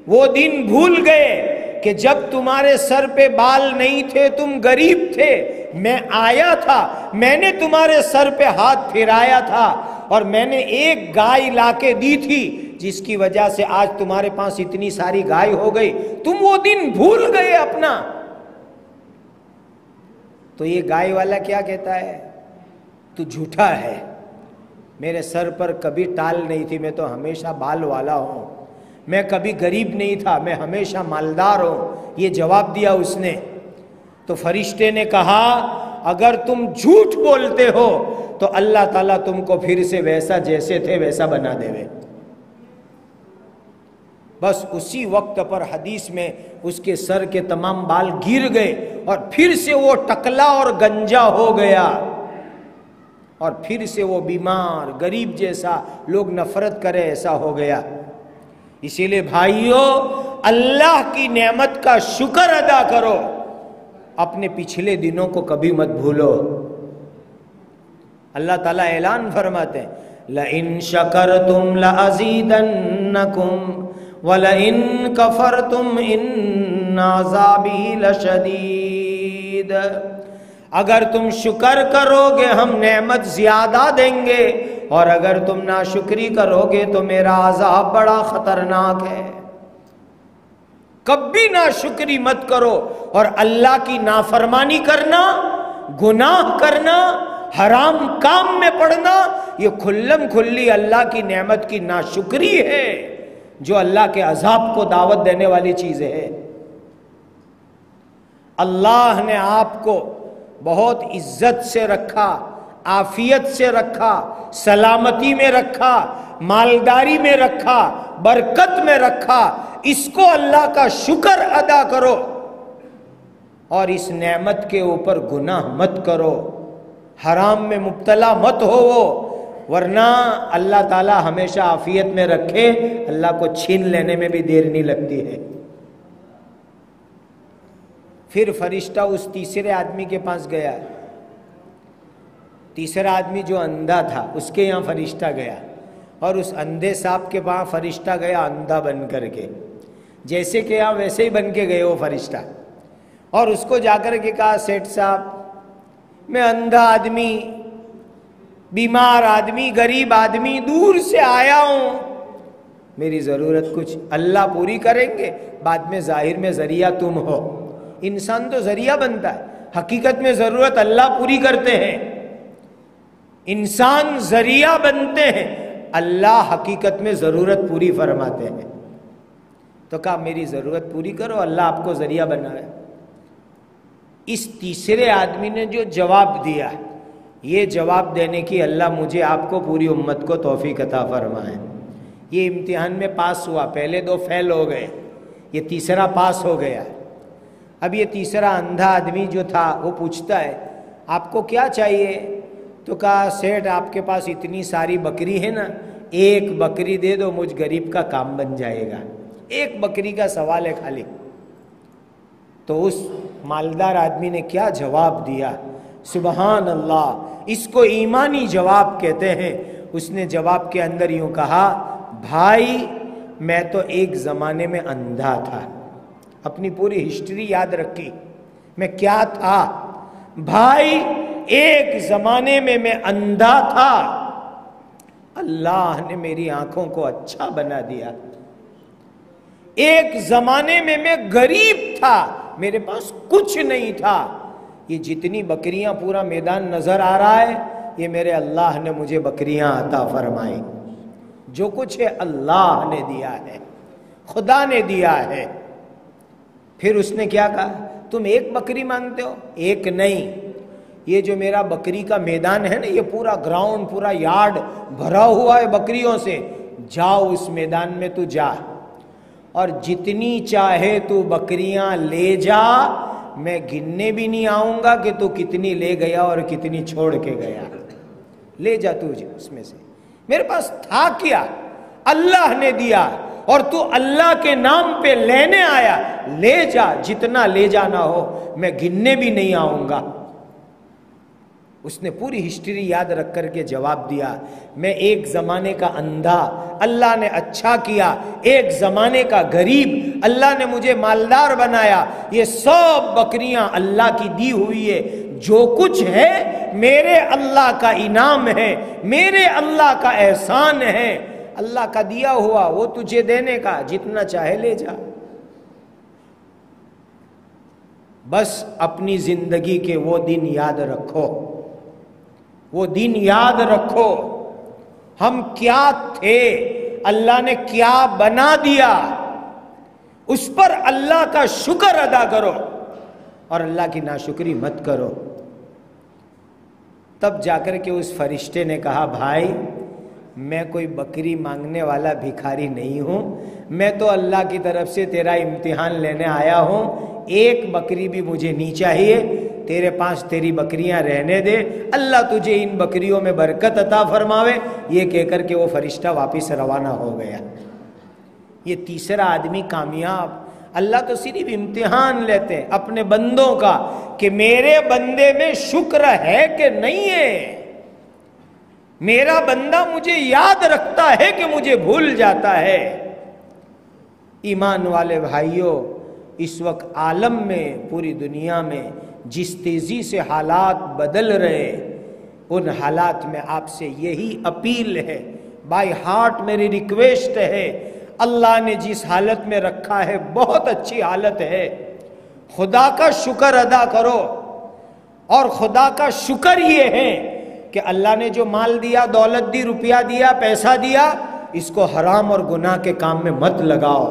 وہ دن بھول گئے کہ جب تمہارے سر پہ بال نہیں تھے، تم غریب تھے، میں آیا تھا، میں نے تمہارے سر پہ ہاتھ پھرایا تھا، اور میں نے ایک گائے لا کے دی تھی جس کی وجہ سے آج تمہارے پاس اتنی ساری گائے ہو گئی، تم وہ دن بھول گئے اپنا۔ تو یہ گائے والا کیا کہتا ہے؟ تو جھوٹا ہے، میرے سر پر کبھی ٹال نہیں تھی، میں تو ہمیشہ بال والا ہوں، میں کبھی غریب نہیں تھا، میں ہمیشہ مالدار ہوں۔ یہ جواب دیا اس نے۔ تو فرشتے نے کہا اگر تم جھوٹ بولتے ہو تو اللہ تعالیٰ تم کو پھر سے ویسا جیسے تھے ویسا بنا دے وے۔ بس اسی وقت پر حدیث میں اس کے سر کے تمام بال گر گئے اور پھر سے وہ ٹکلا اور گنجا ہو گیا اور پھر سے وہ بیمار غریب جیسا لوگ نفرت کرے ایسا ہو گیا۔ اسی لیے بھائیو اللہ کی نعمت کا شکر ادا کرو، اپنے پچھلے دنوں کو کبھی مت بھولو۔ اللہ تعالیٰ اعلان فرماتے ہیں لَإِن شَكَرْتُمْ لَأَزِيدَنَّكُمْ وَلَئِن كَفَرْتُمْ إِنَّ عَذَابِي لَشَدِيدٌ۔ اگر تم شکر کرو گے ہم نعمت زیادہ دیں گے، اور اگر تم ناشکری کرو گے تو میرا عذاب بڑا خطرناک ہے۔ کبھی ناشکری مت کرو، اور اللہ کی نافرمانی کرنا، گناہ کرنا، حرام کام میں پڑنا، یہ کھلم کھلی اللہ کی نعمت کی ناشکری ہے، جو اللہ کے عذاب کو دعوت دینے والی چیز ہے۔ اللہ نے آپ کو بہت عزت سے رکھا، عافیت سے رکھا، سلامتی میں رکھا، مالداری میں رکھا، برکت میں رکھا۔ اس کو اللہ کا شکر ادا کرو، اور اس نعمت کے اوپر گناہ مت کرو، حرام میں مبتلا مت ہو، ورنہ اللہ تعالیٰ ہمیشہ عافیت میں رکھے، اللہ کو چھین لینے میں بھی دیر نہیں لگتی ہے۔ پھر فرشتہ اس تیسرے آدمی کے پاس گیا، تیسرا آدمی جو اندھا تھا اس کے یہاں فرشتہ گیا، اور اس اندھے صاحب کے پاس فرشتہ گیا اندھا بن کر کے، جیسے کہ یہاں ویسے ہی بن کے گئے وہ فرشتہ، اور اس کو جا کر کے کہا سیٹھ صاحب میں اندھا آدمی، بیمار آدمی، غریب آدمی، دور سے آیا ہوں، میری ضرورت کچھ اللہ پوری کریں گے، بعد میں ظاہر میں ذریعہ تم ہو۔ انسان تو ذریعہ بنتا ہے، حقیقت میں ضرورت اللہ پوری کرتے ہیں۔ انسان ذریعہ بنتے ہیں، اللہ حقیقت میں ضرورت پوری فرماتے ہیں۔ تو کہا میری ضرورت پوری کرو، اللہ آپ کو ذریعہ بنائے۔ اس تیسرے آدمی نے جو جواب دیا، یہ جواب دینے کی اللہ مجھے آپ کو پوری امت کو توفیق عطا فرمائے۔ یہ امتحان میں پاس ہوا، پہلے دو فیل ہو گئے، یہ تیسرا پاس ہو گیا۔ اب یہ تیسرا اندھا آدمی جو تھا وہ پوچھتا ہے آپ کو کیا چاہیے؟ تو کہا سیٹھ آپ کے پاس اتنی ساری بکری ہے نا، ایک بکری دے دو، مجھ غریب کا کام بن جائے گا، ایک بکری کا سوال ہے خالی۔ تو اس مالدار آدمی نے کیا جواب دیا، سبحان اللہ، اس کو ایمانی جواب کہتے ہیں۔ اس نے جواب کے اندر یوں کہا بھائی میں تو ایک زمانے میں اندھا تھا، اپنی پوری ہسٹری یاد رکھی، میں کیا تھا بھائی، ایک زمانے میں اندھا تھا، اللہ نے میری آنکھوں کو اچھا بنا دیا۔ ایک زمانے میں غریب تھا، میرے پاس کچھ نہیں تھا، یہ جتنی بکریاں پورا میدان نظر آ رہا ہے یہ میرے اللہ نے مجھے بکریاں عطا فرمائی، جو کچھ ہے اللہ نے دیا ہے، خدا نے دیا ہے۔ پھر اس نے کیا کہا تم ایک بکری مانگتے ہو؟ ایک نہیں، یہ جو میرا بکری کا میدان ہے نا، یہ پورا گراؤنڈ، پورا یارڈ بھرا ہوا ہے بکریوں سے، جاؤ اس میدان میں تو جا، اور جتنی چاہے تو بکریاں لے جا، میں گننے بھی نہیں آؤں گا کہ تو کتنی لے گیا اور کتنی چھوڑ کے گیا، لے جا تو اس میں سے، میرے پاس تھا کیا، اللہ نے دیا، اور تو اللہ کے نام پہ لینے آیا، لے جا، جتنا لے جانا ہو، میں گننے بھی نہیں آؤں گا۔ اس نے پوری ہسٹری یاد رکھ کر کے جواب دیا میں ایک زمانے کا اندھا، اللہ نے اچھا کیا، ایک زمانے کا غریب، اللہ نے مجھے مالدار بنایا، یہ سب بکریاں اللہ کی دی ہوئی ہے، جو کچھ ہے میرے اللہ کا انعام ہے، میرے اللہ کا احسان ہے، اللہ کا دیا ہوا، وہ تجھے دینے کا، جتنا چاہے لے جا۔ بس اپنی زندگی کے وہ دن یاد رکھو، وہ دن یاد رکھو، ہم کیا تھے، اللہ نے کیا بنا دیا، اس پر اللہ کا شکر ادا کرو اور اللہ کی ناشکری مت کرو۔ تب جا کر کے اس فرشتے نے کہا بھائی میں کوئی بکری مانگنے والا بھکاری نہیں ہوں، میں تو اللہ کی طرف سے تیرا امتحان لینے آیا ہوں، ایک بکری بھی مجھے نہیں چاہیے، تیرے پاس تیری بکریاں رہنے دے، اللہ تجھے ان بکریوں میں برکت عطا فرماوے۔ یہ کہہ کر کے وہ فرشتہ واپس روانہ ہو گیا۔ یہ تیسرا آدمی کامیاب۔ اللہ تو صرف امتحان لیتے ہیں اپنے بندوں کا کہ میرے بندے میں شکر ہے کہ نہیں ہے، میرا بندہ مجھے یاد رکھتا ہے کہ مجھے بھول جاتا ہے۔ ایمان والے بھائیوں، اس وقت عالم میں، پوری دنیا میں جس تیزی سے حالات بدل رہے، ان حالات میں آپ سے یہی اپیل ہے، بائی ہارٹ میری ریکویسٹ ہے، اللہ نے جس حالت میں رکھا ہے بہت اچھی حالت ہے، خدا کا شکر ادا کرو۔ اور خدا کا شکر یہ ہے کہ اللہ نے جو مال دیا، دولت دی، روپیہ دیا، پیسہ دیا، اس کو حرام اور گناہ کے کام میں مت لگاؤ،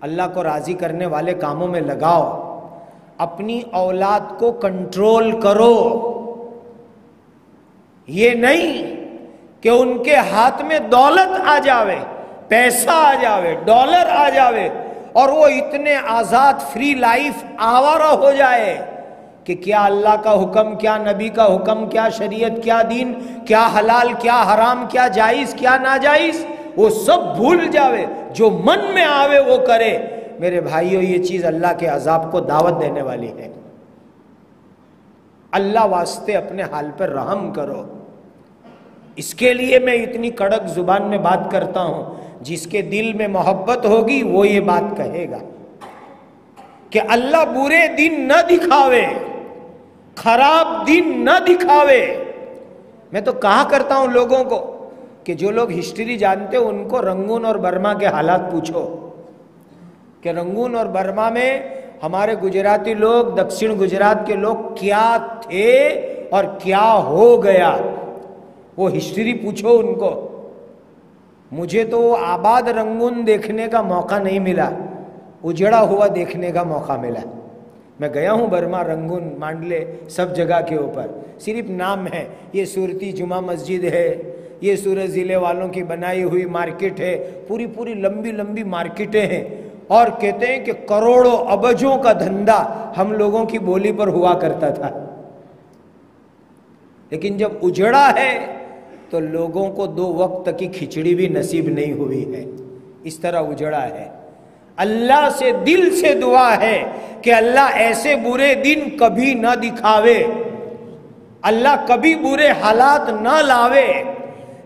اللہ کو راضی کرنے والے کاموں میں لگاؤ، اپنی اولاد کو کنٹرول کرو۔ یہ نہیں کہ ان کے ہاتھ میں دولت آ جاوے، پیسہ آ جاوے، ڈالر آ جاوے، اور وہ اتنے آزاد فری لائف آوارہ ہو جائے کہ کیا اللہ کا حکم، کیا نبی کا حکم، کیا شریعت، کیا دین، کیا حلال، کیا حرام، کیا جائز، کیا ناجائز، وہ سب بھول جاوے، جو من میں آوے وہ کرے۔ میرے بھائیوں، یہ چیز اللہ کے عذاب کو دعوت دینے والی ہے۔ اللہ واسطے اپنے حال پر رحم کرو۔ اس کے لیے میں اتنی کڑک زبان میں بات کرتا ہوں، جس کے دل میں محبت ہوگی وہ یہ بات کہے گا کہ اللہ برے دن نہ دکھاوے، خراب دن نہ دکھاوے۔ میں تو کہا کرتا ہوں لوگوں کو کہ جو لوگ ہسٹری جانتے ہو ان کو رنگون اور برما کے حالات پوچھو کہ رنگون اور برما میں ہمارے گجراتی لوگ، دکشن گجرات کے لوگ کیا تھے اور کیا ہو گیا، وہ ہسٹری پوچھو ان کو۔ مجھے تو وہ آباد رنگون دیکھنے کا موقع نہیں ملا، اجڑا ہوا دیکھنے کا موقع ملا۔ میں گیا ہوں برما، رنگون، مانڈلے، سب جگہ کے اوپر، صرف نام ہے۔ یہ صورتی جمعہ مسجد ہے، یہ سورت ضلع والوں کی بنائی ہوئی مارکیٹ ہے، پوری پوری لمبی لمبی مارکیٹیں ہیں، اور کہتے ہیں کہ کروڑوں ابجوں کا دھندا ہم لوگوں کی بولی پر ہوا کرتا تھا۔ لیکن جب اجڑا ہے تو لوگوں کو 2 وقت کی کھچڑی بھی نصیب نہیں ہوئی ہے، اس طرح اجڑا ہے۔ اللہ سے دل سے دعا ہے کہ اللہ ایسے برے دن کبھی نہ دکھاوے، اللہ کبھی برے حالات نہ لاوے،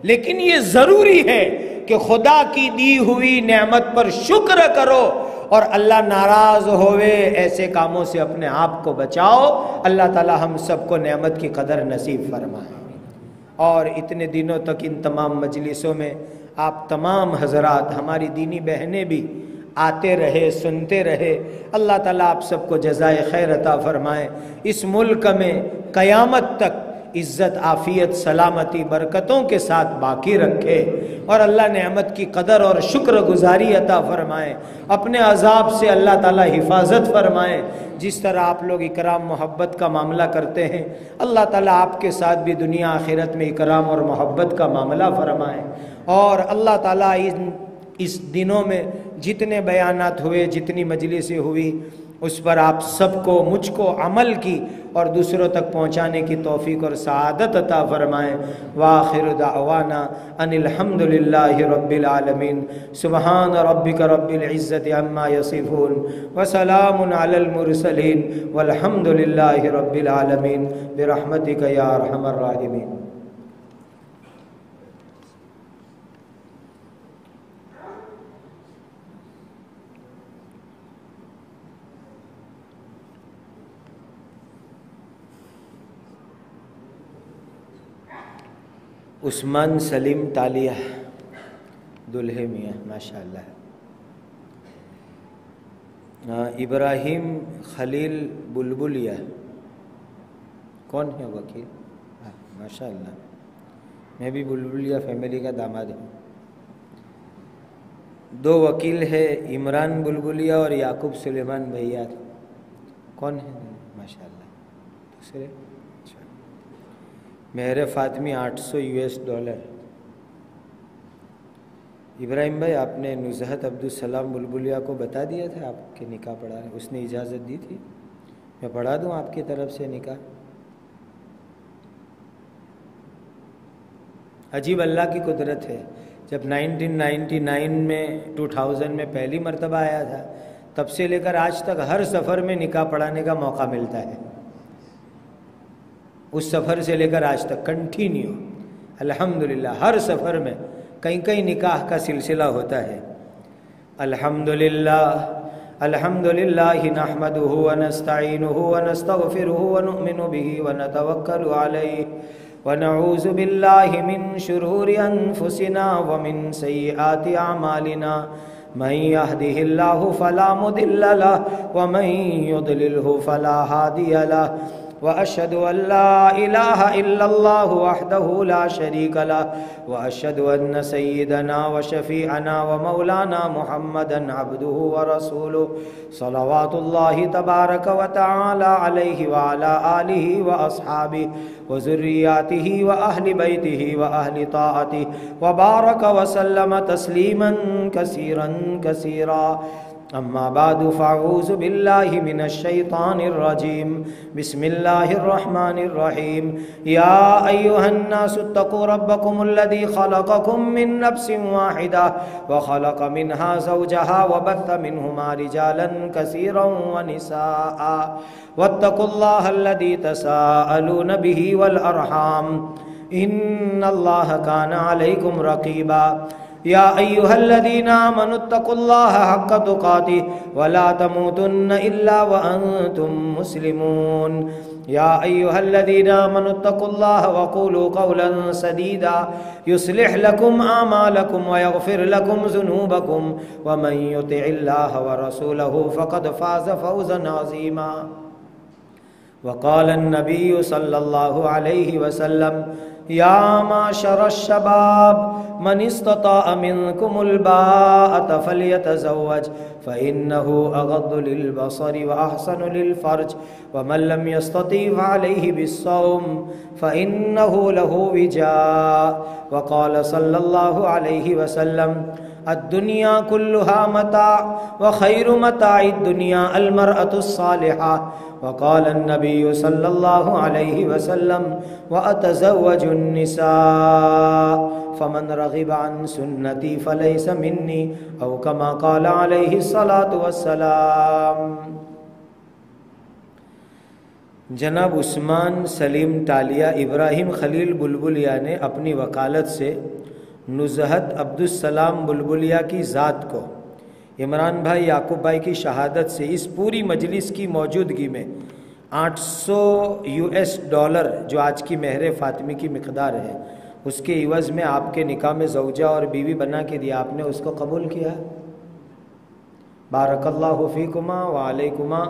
لیکن یہ ضروری ہے کہ خدا کی دی ہوئی نعمت پر شکر کرو، اور اللہ ناراض ہوئے ایسے کاموں سے اپنے آپ کو بچاؤ۔ اللہ تعالی ہم سب کو نعمت کی قدر نصیب فرمائے۔ اور اتنے دنوں تک ان تمام مجلسوں میں آپ تمام حضرات، ہماری دینی بہنیں بھی آتے رہے، سنتے رہے، اللہ تعالیٰ آپ سب کو جزائے خیر عطا فرمائے، اس ملک میں قیامت تک عزت، عافیت، سلامتی، برکتوں کے ساتھ باقی رکھے، اور اللہ نعمت کی قدر اور شکر گزاری عطا فرمائے، اپنے عذاب سے اللہ تعالیٰ حفاظت فرمائے۔ جس طرح آپ لوگ اکرام محبت کا معاملہ کرتے ہیں، اللہ تعالیٰ آپ کے ساتھ بھی دنیا آخرت میں اکرام اور محبت کا معاملہ فرمائے، اور اللہ تعالیٰ اس دنوں میں جتنے بیانات ہوئے، جتنی مجلسیں ہوئی، اس پر آپ سب کو، مجھ کو عمل کی اور دوسروں تک پہنچانے کی توفیق اور سعادت عطا فرمائے۔ وآخر دعوانا ان الحمد للہ رب العالمین۔ سبحان ربک رب العزت عما یصفون وسلام علی المرسلین والحمد للہ رب العالمین برحمتک یا ارحم الراحمین۔ عثمان سلیم تالیہ، دلہے میاں، ماشاءاللہ۔ ابراہیم خلیل بلبلیہ، کون ہے وکیل؟ ماشاءاللہ، میں بھی بلبلیہ فیملی کا داماد ہوں۔ 2 وکیل ہے، عمران بلبلیہ اور یعقوب سلیمان بھیا، کون ہے؟ ماشاءاللہ۔ دوسرے مہر فاطمی $800۔ ابراہیم بھائی، آپ نے نزہت عبدالسلام بلبلیہ کو بتا دیا تھا آپ کے نکاح پڑھا رہے ہیں؟ اس نے اجازت دی تھی؟ میں پڑھا دوں آپ کی طرف سے نکاح؟ عجیب اللہ کی قدرت ہے، جب 1999 میں 2000 میں پہلی مرتبہ آیا تھا، تب سے لے کر آج تک ہر سفر میں نکاح پڑھانے کا موقع ملتا ہے۔ اس سفر سے لے کر آج تک کنٹینیو الحمدللہ ہر سفر میں کئی نکاح کا سلسلہ ہوتا ہے۔ الحمدللہ الحمدللہ نحمده ونستعینه ونستغفره ونؤمن به ونتوکل علیہ ونعوذ باللہ من شرور انفسنا ومن سیئات اعمالنا من يهده الله فلا مضل له ومن يضلله فلا هادي له وأشهد أن لا إله إلا الله وحده لا شريك له وأشهد أن سيدنا وشفيعنا ومولانا محمدا عبده ورسوله صلوات الله تبارك وتعالى عليه وعلى آله وأصحابه وذرياته وأهل بيته وأهل طاعته وبارك وسلم تسليما كثيرا كثيرا اما بعد فاعوذ باللہ من الشیطان الرجیم بسم اللہ الرحمن الرحیم یا ایہا الناس اتقوا ربکم الذی خلقکم من نفس واحدہ وخلق منها زوجها وبث منہما رجالا کثیرا ونساء واتقوا اللہ الذی تساءلون به والارحام ان اللہ کان علیکم رقیبا یا ایہا الذین آمنوا اتقوا اللہ حق تقاته ولا تموتن الا وانتم مسلمون یا ایہا الذین آمنوا اتقوا اللہ وقولوا قولا سدیدا یصلح لکم اعمالکم ویغفر لکم ذنوبکم ومن یطع اللہ ورسولہ فقد فاز فوزا عظیما وقال النبی صلی اللہ علیہ وسلم یا معشر الشباب من استطاع منکم الباءة فلیتزوج فإنه أغض للبصر وأحسن للفرج ومن لم يستطع فعليه بالصوم فإنه له وجاء وقال صلى الله عليه وسلم الدنيا كلها متاع وخير متاع الدنيا المرأة الصالحة وقال النبي صلى الله عليه وسلم وأتزوج النساء فمن رغب عن سنتي فليس مني أو كما قال عليه الصلاة والسلام۔ جناب عثمان سلیم ٹالیہ ابراہیم خلیل بلبلیہ نے اپنی وکالت سے نزہت عبدالسلام بلبلیہ کی ذات کو عمران بھائی یعقوب بھائی کی شہادت سے اس پوری مجلس کی موجودگی میں $800 جو آج کی مہر فاطمی کی مقدار ہے، اس کے عوض میں آپ کے نکاح میں زوجہ اور بیوی بنا کے دیا، آپ نے اس کو قبول کیا؟ بارک اللہ فیکما وعلیکما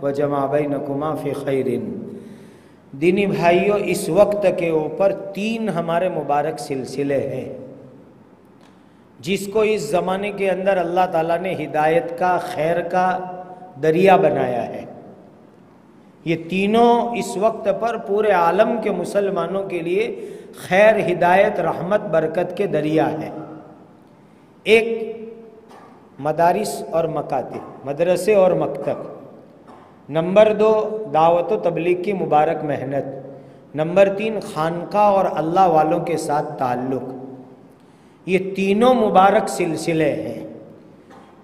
وجمع بینکما فی خیر۔ دینی بھائیوں، اس وقت کے اوپر 3 ہمارے مبارک سلسلے ہیں جس کو اس زمانے کے اندر اللہ تعالیٰ نے ہدایت کا، خیر کا دریا بنایا ہے۔ یہ تینوں اس وقت پر پورے عالم کے مسلمانوں کے لیے خیر، ہدایت، رحمت، برکت کے دریا ہیں۔ ایک مدارس اور مکاتب، مدرسے اور مکتب۔ نمبر 2 دعوت و تبلیغ کی مبارک محنت۔ نمبر 3 خانقاہ اور اللہ والوں کے ساتھ تعلق۔ یہ تینوں مبارک سلسلے ہیں۔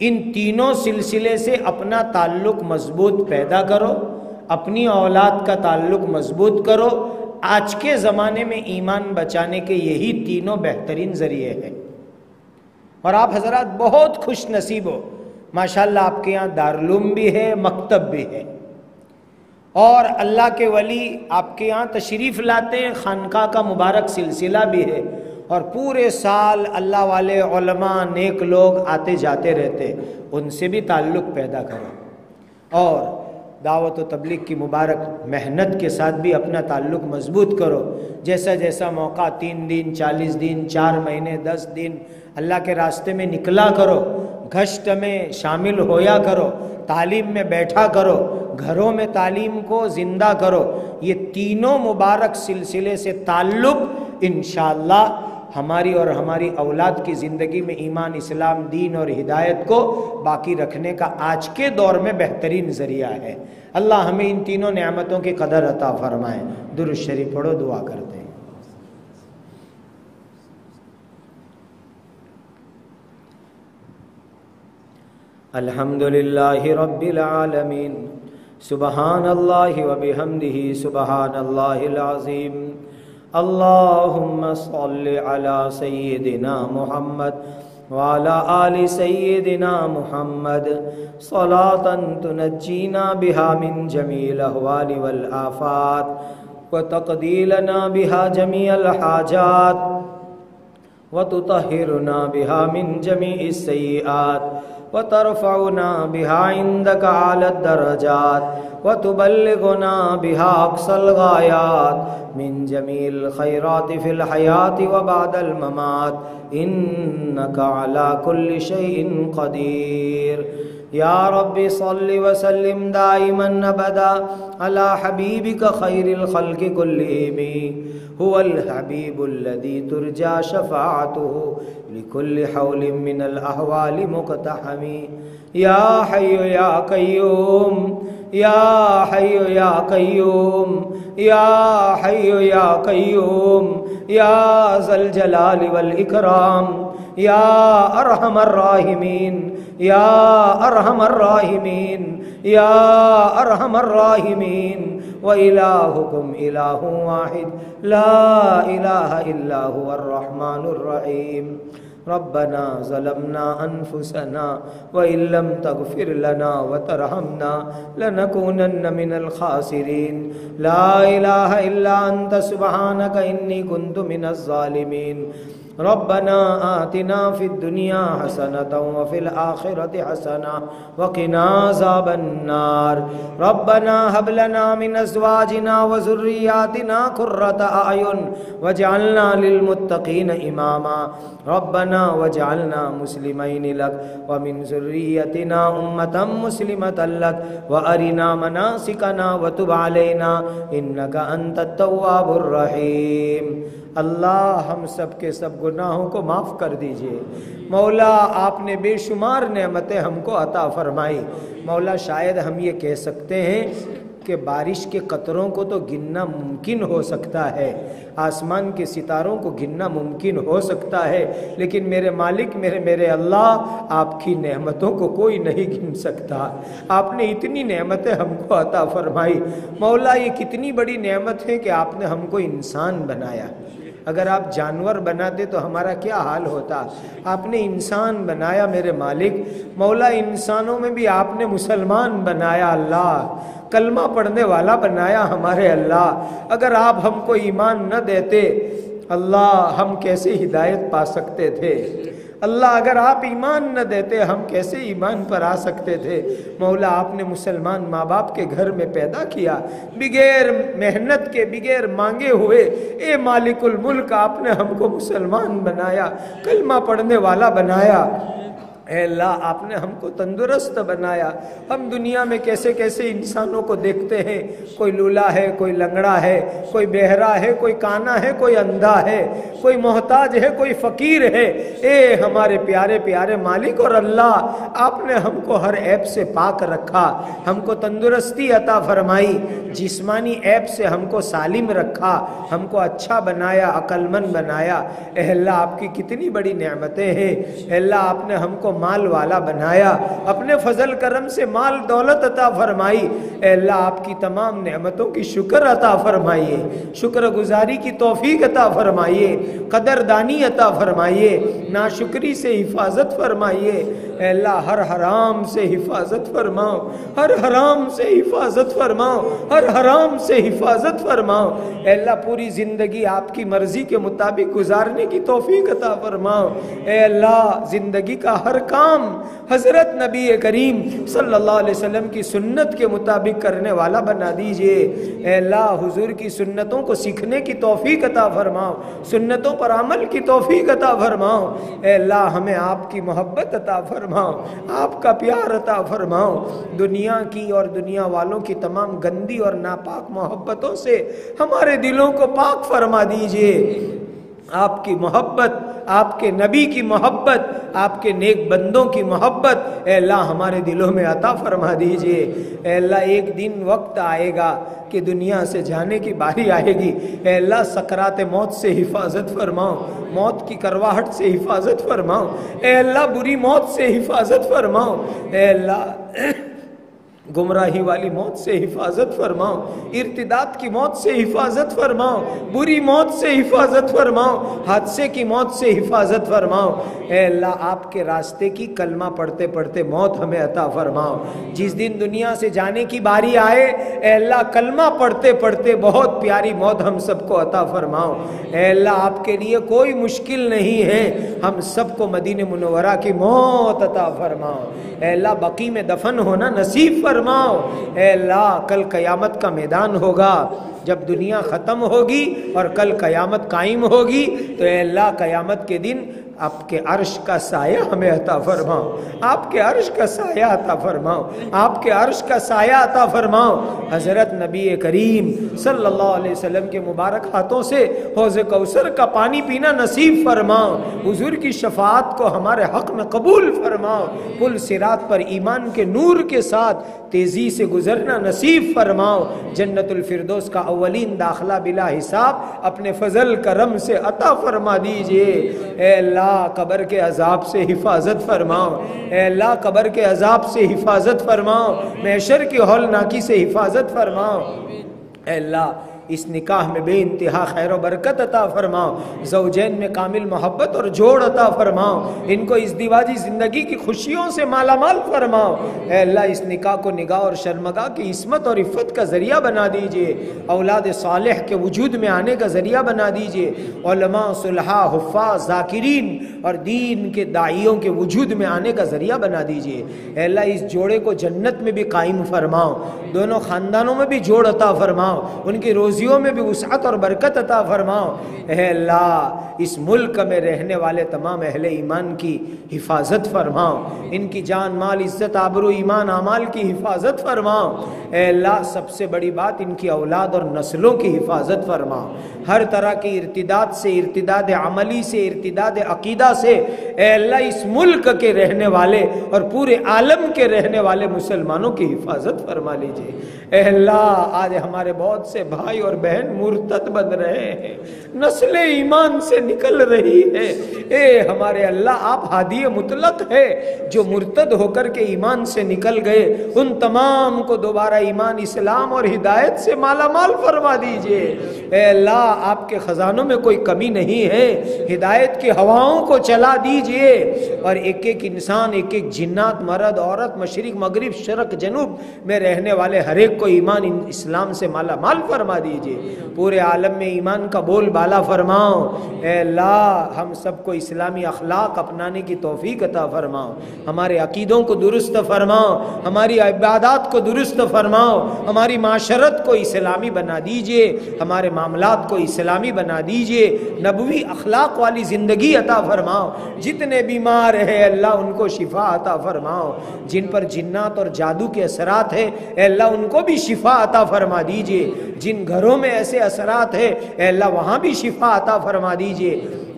ان تینوں سلسلے سے اپنا تعلق مضبوط پیدا کرو، اپنی اولاد کا تعلق مضبوط کرو۔ آج کے زمانے میں ایمان بچانے کے یہی تینوں بہترین ذریعے ہیں، اور آپ حضرات بہت خوش نصیب ہو، ماشاءاللہ آپ کے یہاں دارالعلوم بھی ہے، مکتب بھی ہے، اور اللہ کے ولی آپ کے یہاں تشریف لاتے ہیں، خانقاہ کا مبارک سلسلہ بھی ہے، اور پورے سال اللہ والے علماء نیک لوگ آتے جاتے رہتے، ان سے بھی تعلق پیدا کرو، اور دعوت و تبلیغ کی مبارک محنت کے ساتھ بھی اپنا تعلق مضبوط کرو۔ جیسا جیسا موقع 3 دن 40 دن 4 مہینے 10 دن اللہ کے راستے میں نکلا کرو، گھشت میں شامل ہویا کرو، تعلیم میں بیٹھا کرو، گھروں میں تعلیم کو زندہ کرو، یہ تینوں مبارک سلسلے سے تعلق انشاءاللہ ہماری اور ہماری اولاد کی زندگی میں ایمان، اسلام، دین اور ہدایت کو باقی رکھنے کا آج کے دور میں بہترین ذریعہ ہے۔ اللہ ہمیں ان تینوں نعمتوں کی قدر عطا فرمائے۔ درود شریف پڑھو، دعا کرتے ہیں۔ الحمدللہ رب العالمین، سبحان اللہ وبحمدہ، سبحان اللہ العظیم۔ اللہم صل علی سیدنا محمد وعلی آل سیدنا محمد صلاۃ تنجینا بہا من جمیع الاحوال والآفات وتقضی لنا بہا جمیع الحاجات وتطہرنا بہا من جمیع السیئات وترفعنا بها عندك أعلى الدرجات وتبلغنا بها أقصى الغايات من جميع الخيرات في الحياة وبعد الممات إنك على كل شيء قدير۔ یا رب صل وسلم دائما ابدا على حبیبک خیر الخلق کلہم، هو الحبیب الذی ترجى شفاعته لكل حول من الاحوال مقتحم۔ یا حی یا قیوم، یا حی یا قیوم، یا حی یا قیوم، یا ذا الجلال والاکرام، یا ارحم الراحمین، یا ارحم الراحمین، یا ارحم الراحمین۔ وإلہکم الہ واحد لا الہ الا هو الرحمن الرحیم۔ ربنا ظلمنا انفسنا وإن لم تغفر لنا وترحمنا لنكونن من الخاسرین۔ لا الہ الا انت سبحانک انی کنت من الظالمین۔ ربنا آتنا فی الدنیا حسنة وفی الآخرة حسنة وقنا عذاب النار۔ ربنا هب لنا من ازواجنا وذرياتنا قرة اعین واجعلنا للمتقین اماما۔ ربنا واجعلنا مسلمین لک ومن ذریتنا امة مسلمة لک وارنا مناسکنا وتب علینا انک انت التواب الرحیم۔ اللہ ہم سب کے سب گناہوں کو معاف کر دیجئے۔ مولا آپ نے بے شمار نعمتیں ہم کو عطا فرمائی۔ مولا شاید ہم یہ کہہ سکتے ہیں کہ بارش کے قطروں کو تو گننا ممکن ہو سکتا ہے، آسمان کے ستاروں کو گننا ممکن ہو سکتا ہے، لیکن میرے مالک، میرے اللہ، آپ کی نعمتوں کو کوئی نہیں گن سکتا۔ آپ نے اتنی نعمتیں ہم کو عطا فرمائی۔ مولا یہ کتنی بڑی نعمت ہے کہ آپ نے ہم کو انسان بنایا۔ اگر آپ جانور بناتے تو ہمارا کیا حال ہوتا؟ آپ نے انسان بنایا میرے مالک۔ مولا انسانوں میں بھی آپ نے مسلمان بنایا اللہ، کلمہ پڑھنے والا بنایا ہمارے اللہ۔ اگر آپ ہم کو ایمان نہ دیتے اللہ، ہم کیسے ہدایت پا سکتے تھے؟ اللہ اگر آپ ایمان نہ دیتے ہم کیسے ایمان پر آ سکتے تھے؟ مولا آپ نے مسلمان ماں باپ کے گھر میں پیدا کیا، بغیر محنت کے، بغیر مانگے ہوئے۔ اے مالک الملک، آپ نے ہم کو مسلمان بنایا، کلمہ پڑھنے والا بنایا۔ اے اللہ آپ نے ہم کو تندرست بنایا۔ ہم دنیا میں کیسے کیسے انسانوں کو دیکھتے ہیں، کوئی لولا ہے، کوئی لنگڑا ہے، کوئی بہرا ہے، کوئی کانا ہے، کوئی اندھا ہے، کوئی محتاج ہے، کوئی فقیر ہے۔ اے ہمارے پیارے پیارے مالک اور اللہ، آپ نے ہم کو ہر عیب سے پاک رکھا، ہم کو تندرستی عطا فرمائی، جسمانی عیب سے ہم کو سالم رکھا، ہم کو اچھا بنایا، عقل مند بنایا۔ اے اللہ آپ کی کتنی بڑی نعمتیں ہیں۔ اے اللہ آپ نے ہم کو مال والا بنایا، اپنے فضل کرم سے مال دولت عطا فرمائی۔ اے اللہ آپ کی تمام نعمتوں کی شکر عطا فرمائیے، شکر گزاری کی توفیق عطا فرمائیے، قدردانی عطا فرمائیے، ناشکری سے حفاظت فرمائیے۔ اے اللہ ہر حرام سے حفاظت فرماؤ، ہر حرام سے حفاظت فرماؤ، ہر حرام سے حفاظت فرماؤ۔ اے اللہ پوری زندگی آپ کی مرضی کے مطابق گزارنے کی توفیق عطا فرماؤ۔ اے اللہ زندگی کا ہر کام حضرت نبی کریم صلی اللہ علیہ وسلم کی سنت کے مطابق کرنے والا بنا دیجئے۔ اے اللہ حضور کی سنتوں کو سیکھنے کی توفیق عطا فرماؤ، سنتوں پر عمل کی توفیق عطا فرماؤ۔ اے اللہ ہمیں آپ کی محبت عطا فرماؤ، آپ کا پیار عطا فرماؤ۔ دنیا کی اور دنیا والوں کی تمام گندی اور ناپاک محبتوں سے ہمارے دلوں کو پاک فرما دیجئے۔ آپ کی محبت، آپ کے نبی کی محبت، آپ کے نیک بندوں کی محبت اے اللہ ہمارے دلوں میں عطا فرما دیجئے۔ اے اللہ ایک دن وقت آئے گا کہ دنیا سے جانے کی باری آئے گی، اے اللہ سکرات موت سے حفاظت فرماؤ، موت کی کرواہٹ سے حفاظت فرماؤ، اے اللہ بری موت سے حفاظت فرماؤ، اے اللہ گمراہی والی موت سے حفاظت فرماؤ، ارتداد کی موت سے حفاظت فرماؤ، بری موت سے حفاظت فرماؤ، حادثے کی موت سے حفاظت فرماؤ۔ اے اللہ آپ کے راستے کی کلمہ پڑھتے پڑھتے موت ہمیں عطا فرماؤ۔ جس دن دنیا سے جانے کی باری آئے اے اللہ کلمہ پڑھتے پڑھتے بہت پیاری موت ہم سب کو عطا فرماؤ۔ اے اللہ آپ کے لیے کوئی مشکل نہیں ہے، ہم سب کو مدینہ منورہ کی موت عطا فرماؤ۔ اے اللہ بقیع میں دفن ہونا نصیب فرماؤ۔ اے اللہ کل قیامت کا میدان ہوگا، جب دنیا ختم ہوگی اور کل قیامت قائم ہوگی تو اے اللہ قیامت کے دن آپ کے عرش کا سایہ ہمیں عطا فرماؤ، آپ کے عرش کا سایہ عطا فرماؤ، آپ کے عرش کا سایہ عطا فرماؤ۔ حضرت نبی کریم صلی اللہ علیہ وسلم کے مبارک ہاتھوں سے حوض کوثر کا پانی پینا نصیب فرماؤ، حضور کی شفاعت کو ہمارے حق میں قبول فرماؤ، پل صراط پر ایمان کے نور کے ساتھ تیزی سے گزرنا نصیب فرماؤ، جنت الفردوس کا اولین داخلہ بلا حساب اپنے فضل کرم سے عطا فرما دیجئے۔ اے اللہ قبر کے عذاب سے حفاظت فرماؤ، اے اللہ قبر کے عذاب سے حفاظت فرماؤ، محشر کی ہولناکی سے حفاظت فرماؤ۔ اے اللہ اس نکاح میں بے انتہا خیر و برکت عطا فرماؤ، زوجین میں کامل محبت اور جوڑ عطا فرماؤ، ان کو اس دیواجی زندگی کی خوشیوں سے مالا مال فرماؤ۔ اے اللہ اس نکاح کو نگاہ اور شرمگاہ کی عصمت اور عفت کا ذریعہ بنا دیجئے، اولاد صالح کے وجود میں آنے کا ذریعہ بنا دیجئے، علماء صلحاء حفاظ ذاکرین اور دین کے داعیوں کے وجود میں آنے کا ذریعہ بنا دیجئے۔ اے اللہ اس جوڑے کو جنت میں بھی قائم فرماؤ، دونوں خاندانوں میں بھی جوڑ عطا فرماؤ، ان کی روزیوں میں بھی وسعت اور برکت عطا فرماؤ۔ اے اللہ اس ملک میں رہنے والے تمام اہل ایمان کی حفاظت فرماؤ، ان کی جان مال عزت آبرو ایمان اعمال کی حفاظت فرماؤ۔ اے اللہ سب سے بڑی بات ان کی اولاد اور نسلوں کی حفاظت فرماؤ، ہر طرح کی ارتداد سے، ارتداد عملی سے، ارتداد عقیدہ سے اے اللہ اس ملک کے رہنے والے اور پورے عالم کے رہنے والے مسلمانوں کی حفاظت فرما لیجئے۔ اے اللہ آج ہمارے بہت سے بھائی اور بہن مرتد بن رہے ہیں، نسل ایمان سے نکل رہی ہے، اے ہمارے اللہ آپ ہادی مطلق ہے، جو مرتد ہو کر کے ایمان سے نکل گئے ان تمام کو دوبارہ ایمان اسلام اور ہدایت سے مالا مال فرما دیجئے۔ اے اللہ آپ کے خزانوں میں کوئی کمی نہیں ہے، ہدایت کی ہواؤں کو چلا دیجئے اور ایک ایک انسان، ایک ایک جنات، مرد عورت، مشرق مغرب شرق جنوب میں رہنے والے ہر ایک کو ایمان اسلام سے مالا مال فرما دیجئے، پورے عالم میں ایمان کا بول بالا فرماؤ۔ اے اللہ ہم سب کو اسلامی اخلاق اپنانے کی توفیق عطا فرماؤ، ہمارے عقیدوں کو درست فرماؤ، ہماری عبادات کو درست فرماؤ، ہماری معاشرت کو اسلامی بنا دیجئے، ہمارے معاملات کو اسلامی بنا دیجئے، نبوی اخلاق والی زندگی عطا فرماؤ، جتنے بیمار ہیں اللہ ان کو شفا عطا فرماؤ، جن پر جنات اور جادو کے اثرات ہیں اے اللہ ان کو بھی شفا عطا فرما دیجئے، جن گھروں میں ایسے اثرات ہیں اے اللہ وہاں بھی شفا عطا فرما دیجئے۔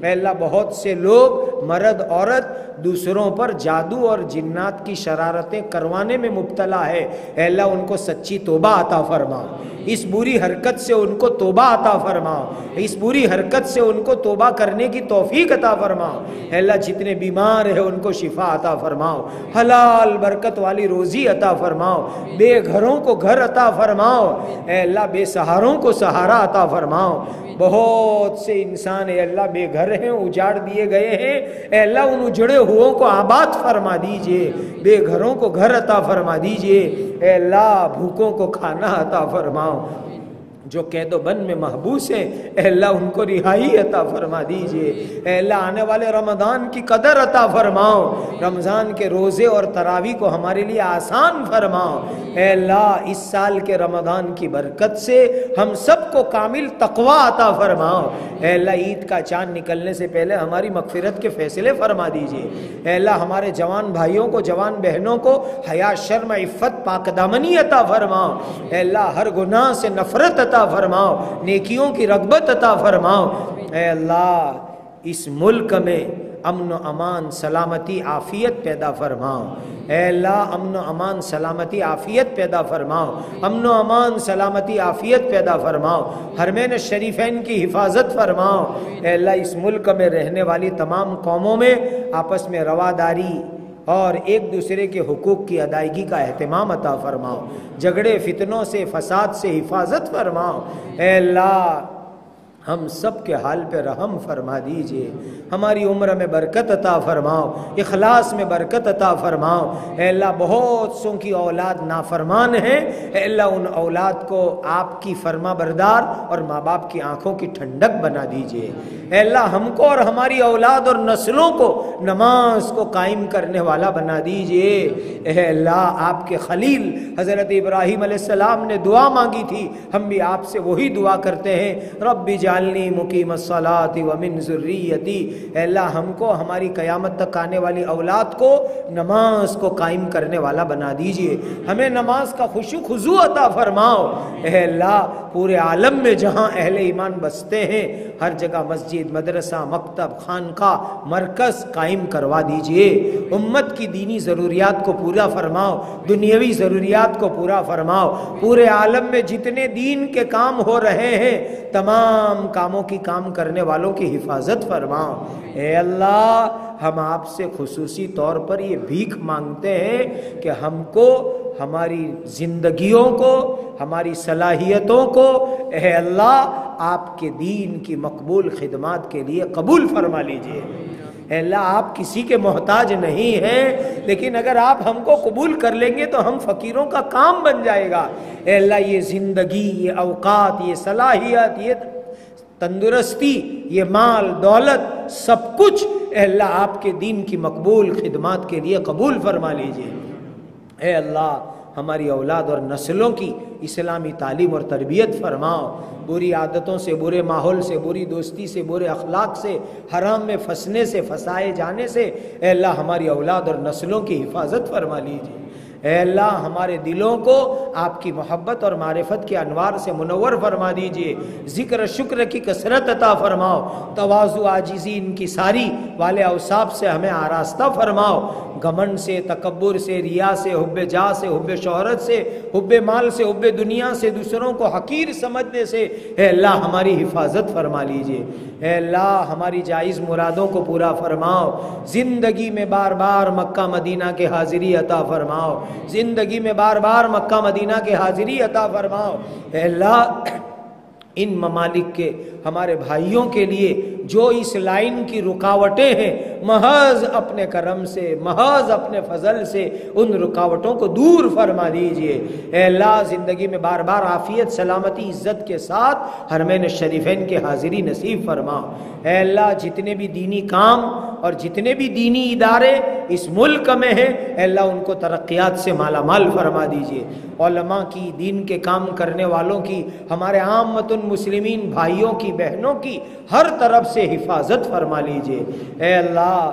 اے اللہ بہت سے لوگ مرد عورت دوسروں پر جادو اور جنات کی شرارتیں کروانے میں مبتلا ہے، اے اللہ ان کو سچی توبہ عطا فرماؤ، اس بری حرکت سے ان کو توبہ عطا فرماؤ، اس بری حرکت سے ان کو توبہ کرنے کی توفیق عطا فرماؤ۔ اے اللہ جتنے بیمار ہیں ان کو شفا عطا فرماؤ، حلال برکت والی روزی عطا فرماؤ، بے گھروں کو گھر عطا فرماؤ، اے اللہ بے سہاروں کو سہارا عطا فرماؤ۔ بہت سے انسان اے اللہ بے گھر ہیں، اجاڑ دیے گئے ہیں، اے اللہ ان اجڑے ہوئوں کو آباد فرما دیجئے، بے گھروں کو گھر عطا فرما دیجئے، اے اللہ بھوکوں کو کھانا عطا فرماؤ، جو قید و بند میں محبوس ہیں اے اللہ ان کو رہائی عطا فرما دیجئے۔ اے اللہ آنے والے رمضان کی قدر عطا فرماؤ، رمضان کے روزے اور تراویح کو ہمارے لیے آسان فرماؤ۔ اے اللہ اس سال کے رمضان کی برکت سے ہم سب کو کامل تقوی عطا فرماؤ۔ اے اللہ عید کا چاند نکلنے سے پہلے ہماری مغفرت کے فیصلے فرما دیجئے۔ اے اللہ ہمارے جوان بھائیوں کو، جوان بہنوں کو حیا، شرم، عفت، پاک دامنی عطا فرماؤ۔ اے اللہ ہر گناہ سے نفرت عطا فرماؤ، نیکیوں کی رغبت عطا فرماؤ۔ اے اللہ اس ملک میں امن و امان، سلامتی، عافیت پیدا فرماؤ۔ اے اللہ امن و امان، سلامتی، عافیت پیدا فرماؤ۔ امن و امان، سلامتی، عافیت پیدا فرماؤ۔ حرمین شریفین کی حفاظت فرماؤ۔ اے اللہ اس ملک میں رہنے والی تمام قوموں میں آپس میں رواداری اور ایک دوسرے کے حقوق کی ادائیگی کا اہتمام عطا فرماؤ۔ جھگڑے، فتنوں سے، فساد سے حفاظت فرماؤ۔ اے اللہ ہم سب کے حال پہ رحم فرما دیجئے، ہماری عمر میں برکت عطا فرماؤ، اخلاص میں برکت عطا فرماؤ۔ اے اللہ بہت سوں کی اولاد نافرمان ہیں، اے اللہ ان اولاد کو آپ کی فرما بردار اور ماں باپ کی آنکھوں کی ٹھنڈک بنا دیجئے۔ اے اللہ ہم کو اور ہماری اولاد اور نسلوں کو نماز کو قائم کرنے والا بنا دیجئے۔ اے اللہ آپ کے خلیل حضرت ابراہیم علیہ السلام نے دعا مانگی تھی، ہم بھی آپ سے وہی دعا کرتے ہیں، رب جعلنی مقیم الصلاۃ ومن ذریتی۔ اے اللہ ہم کو، ہماری قیامت تک آنے والی اولاد کو نماز کو قائم کرنے والا بنا دیجئے، ہمیں نماز کا خشوع خضوع عطا فرماؤ۔ اے اللہ پورے عالم میں جہاں اہل ایمان بستے ہیں ہر جگہ مسجد، مدرسہ، مکتب، خانقاہ، مرکز قائم کروا دیجئے، امت کی دینی ضروریات کو پورا فرماؤ، دنیاوی ضروریات کو پورا فرماؤ۔ پورے عالم میں جتنے دین کے کام ہو رہے ہیں تمام کاموں کی کام کرنے والوں کی حفاظت فرماؤ۔ اے اللہ ہم آپ سے خصوصی طور پر یہ بھیک مانگتے ہیں کہ ہم کو، ہماری زندگیوں کو، ہماری صلاحیتوں کو اے اللہ آپ کے دین کی مقبول خدمات کے لیے قبول فرما لیجئے۔ اے اللہ آپ کسی کے محتاج نہیں ہیں، لیکن اگر آپ ہم کو قبول کر لیں گے تو ہم فقیروں کا کام بن جائے گا۔ اے اللہ یہ زندگی، یہ اوقات، یہ صلاحیت، یہ تندرستی، یہ مال دولت، سب کچھ اے اللہ آپ کے دین کی مقبول خدمات کے لیے قبول فرما لیجئے۔ اے اللہ ہماری اولاد اور نسلوں کی اسلامی تعلیم اور تربیت فرماؤ، بری عادتوں سے، برے ماحول سے، بری دوستی سے، برے اخلاق سے، حرام میں پھنسنے سے، پھنسائے جانے سے اے اللہ ہماری اولاد اور نسلوں کی حفاظت فرما لیجئے۔ اے اللہ ہمارے دلوں کو آپ کی محبت اور معرفت کے انوار سے منور فرما دیجئے، ذکر شکر کی کثرت عطا فرماؤ، تواضع، عاجزی، انکساری والے اوصاف سے ہمیں آراستہ فرماؤ، گھمنڈ سے، تکبر سے، ریا سے، حب جاہ سے، حب شہرت سے، حب مال سے، حب دنیا سے، دوسروں کو حقیر سمجھنے سے اے اللہ ہماری حفاظت فرما لیجئے۔ اے اللہ ہماری جائز مرادوں کو پورا فرماؤ، زندگی میں بار بار مکہ مدینہ کے حاضری عطا فرماؤ، زندگی میں بار بار مکہ مدینہ کے حاضری عطا فرماؤ۔ اے اللہ ان ممالک کے ہمارے بھائیوں کے لیے جو اس لائن کی رکاوٹیں ہیں محض اپنے کرم سے، محض اپنے فضل سے ان رکاوٹوں کو دور فرما دیجئے۔ اے اللہ زندگی میں بار بار عافیت، سلامتی، عزت کے ساتھ حرمین شریفین کے حاضری نصیب فرما۔ اے اللہ جتنے بھی دینی کام اور جتنے بھی دینی ادارے اس ملک میں ہیں اے اللہ ان کو ترقیات سے مالا مال فرما دیجئے، علماء کی، دین کے کام کرنے والوں کی، ہمارے عامت المسلمین بھائیوں کی، بہنوں کی ہر طرف سے حفاظت فرما لیجئے۔ اے اللہ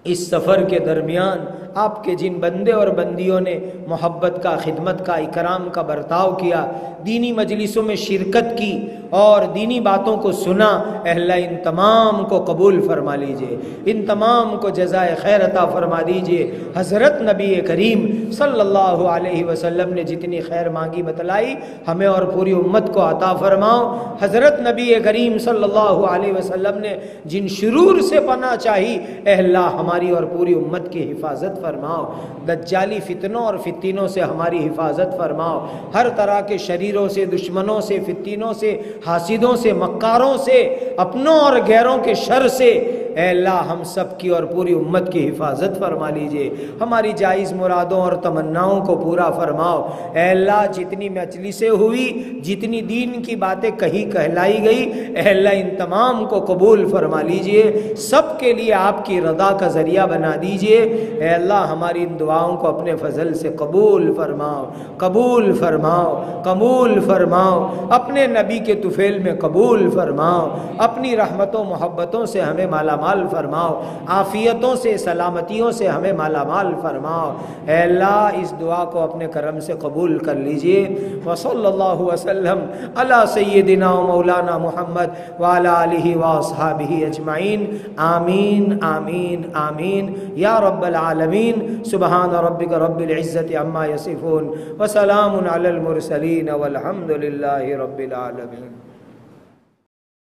اس سفر کے درمیان آپ کے جن بندے اور بندیوں نے محبت کا، خدمت کا، اکرام کا برتاؤ کیا، دینی مجلسوں میں شرکت کی اور دینی باتوں کو سنا اے اللہ ان تمام کو قبول فرما لیجئے، ان تمام کو جزائے خیر عطا فرما دیجئے۔ حضرت نبی کریم صلی اللہ علیہ وسلم نے جتنی خیر مانگی بتلائی ہمیں اور پوری امت کو عطا فرماؤ۔ حضرت نبی کریم صلی اللہ علیہ وسلم نے جن شرور سے پناہ چاہی اے اللہ ہماری اور پوری امت کی حفاظت فرماؤ، دجالی فتنوں اور فتنوں سے ہماری حفاظت فرماؤ، ہر طرح کے شریروں سے، دشمنوں سے، فتنوں سے، حاسدوں سے، مکاروں سے، اپنوں اور غیروں کے شر سے اے اللہ ہم سب کی اور پوری امت کی حفاظت فرما لیجئے، ہماری جائز مرادوں اور تمناؤں کو پورا فرماؤ۔ اے اللہ جتنی مجلسیں ہوئی، جتنی دین کی باتیں کہی کہلائی گئی، اے اللہ ان تمام کو قبول فرما لیجئے، سب کے لیے آپ کی رضا کا ذریعہ بنا دیجئے۔ اے اللہ ہماری ان دعاؤں کو اپنے فضل سے قبول فرماؤ، قبول فرماؤ، قبول فرماؤ، اپنے نبی کے طفیل میں قبول فرماؤ، اپنی رحمتوں محبتوں سے ہمیں مالا مال فرماؤ، عافیتوں سے سلامتیوں سے ہمیں مالا مال فرماؤ۔ اے اللہ اس دعا کو اپنے کرم سے قبول کر لیجئے۔ وصلی اللہ وسلم علی سیدنا و مولانا محمد وعلی آلہ واصحابہ اجمعین، آمین آمین آمین یا رب العالمین۔ سبحان ربک رب العزت عما یصفون وسلام علی المرسلین والحمد للہ رب العالمین۔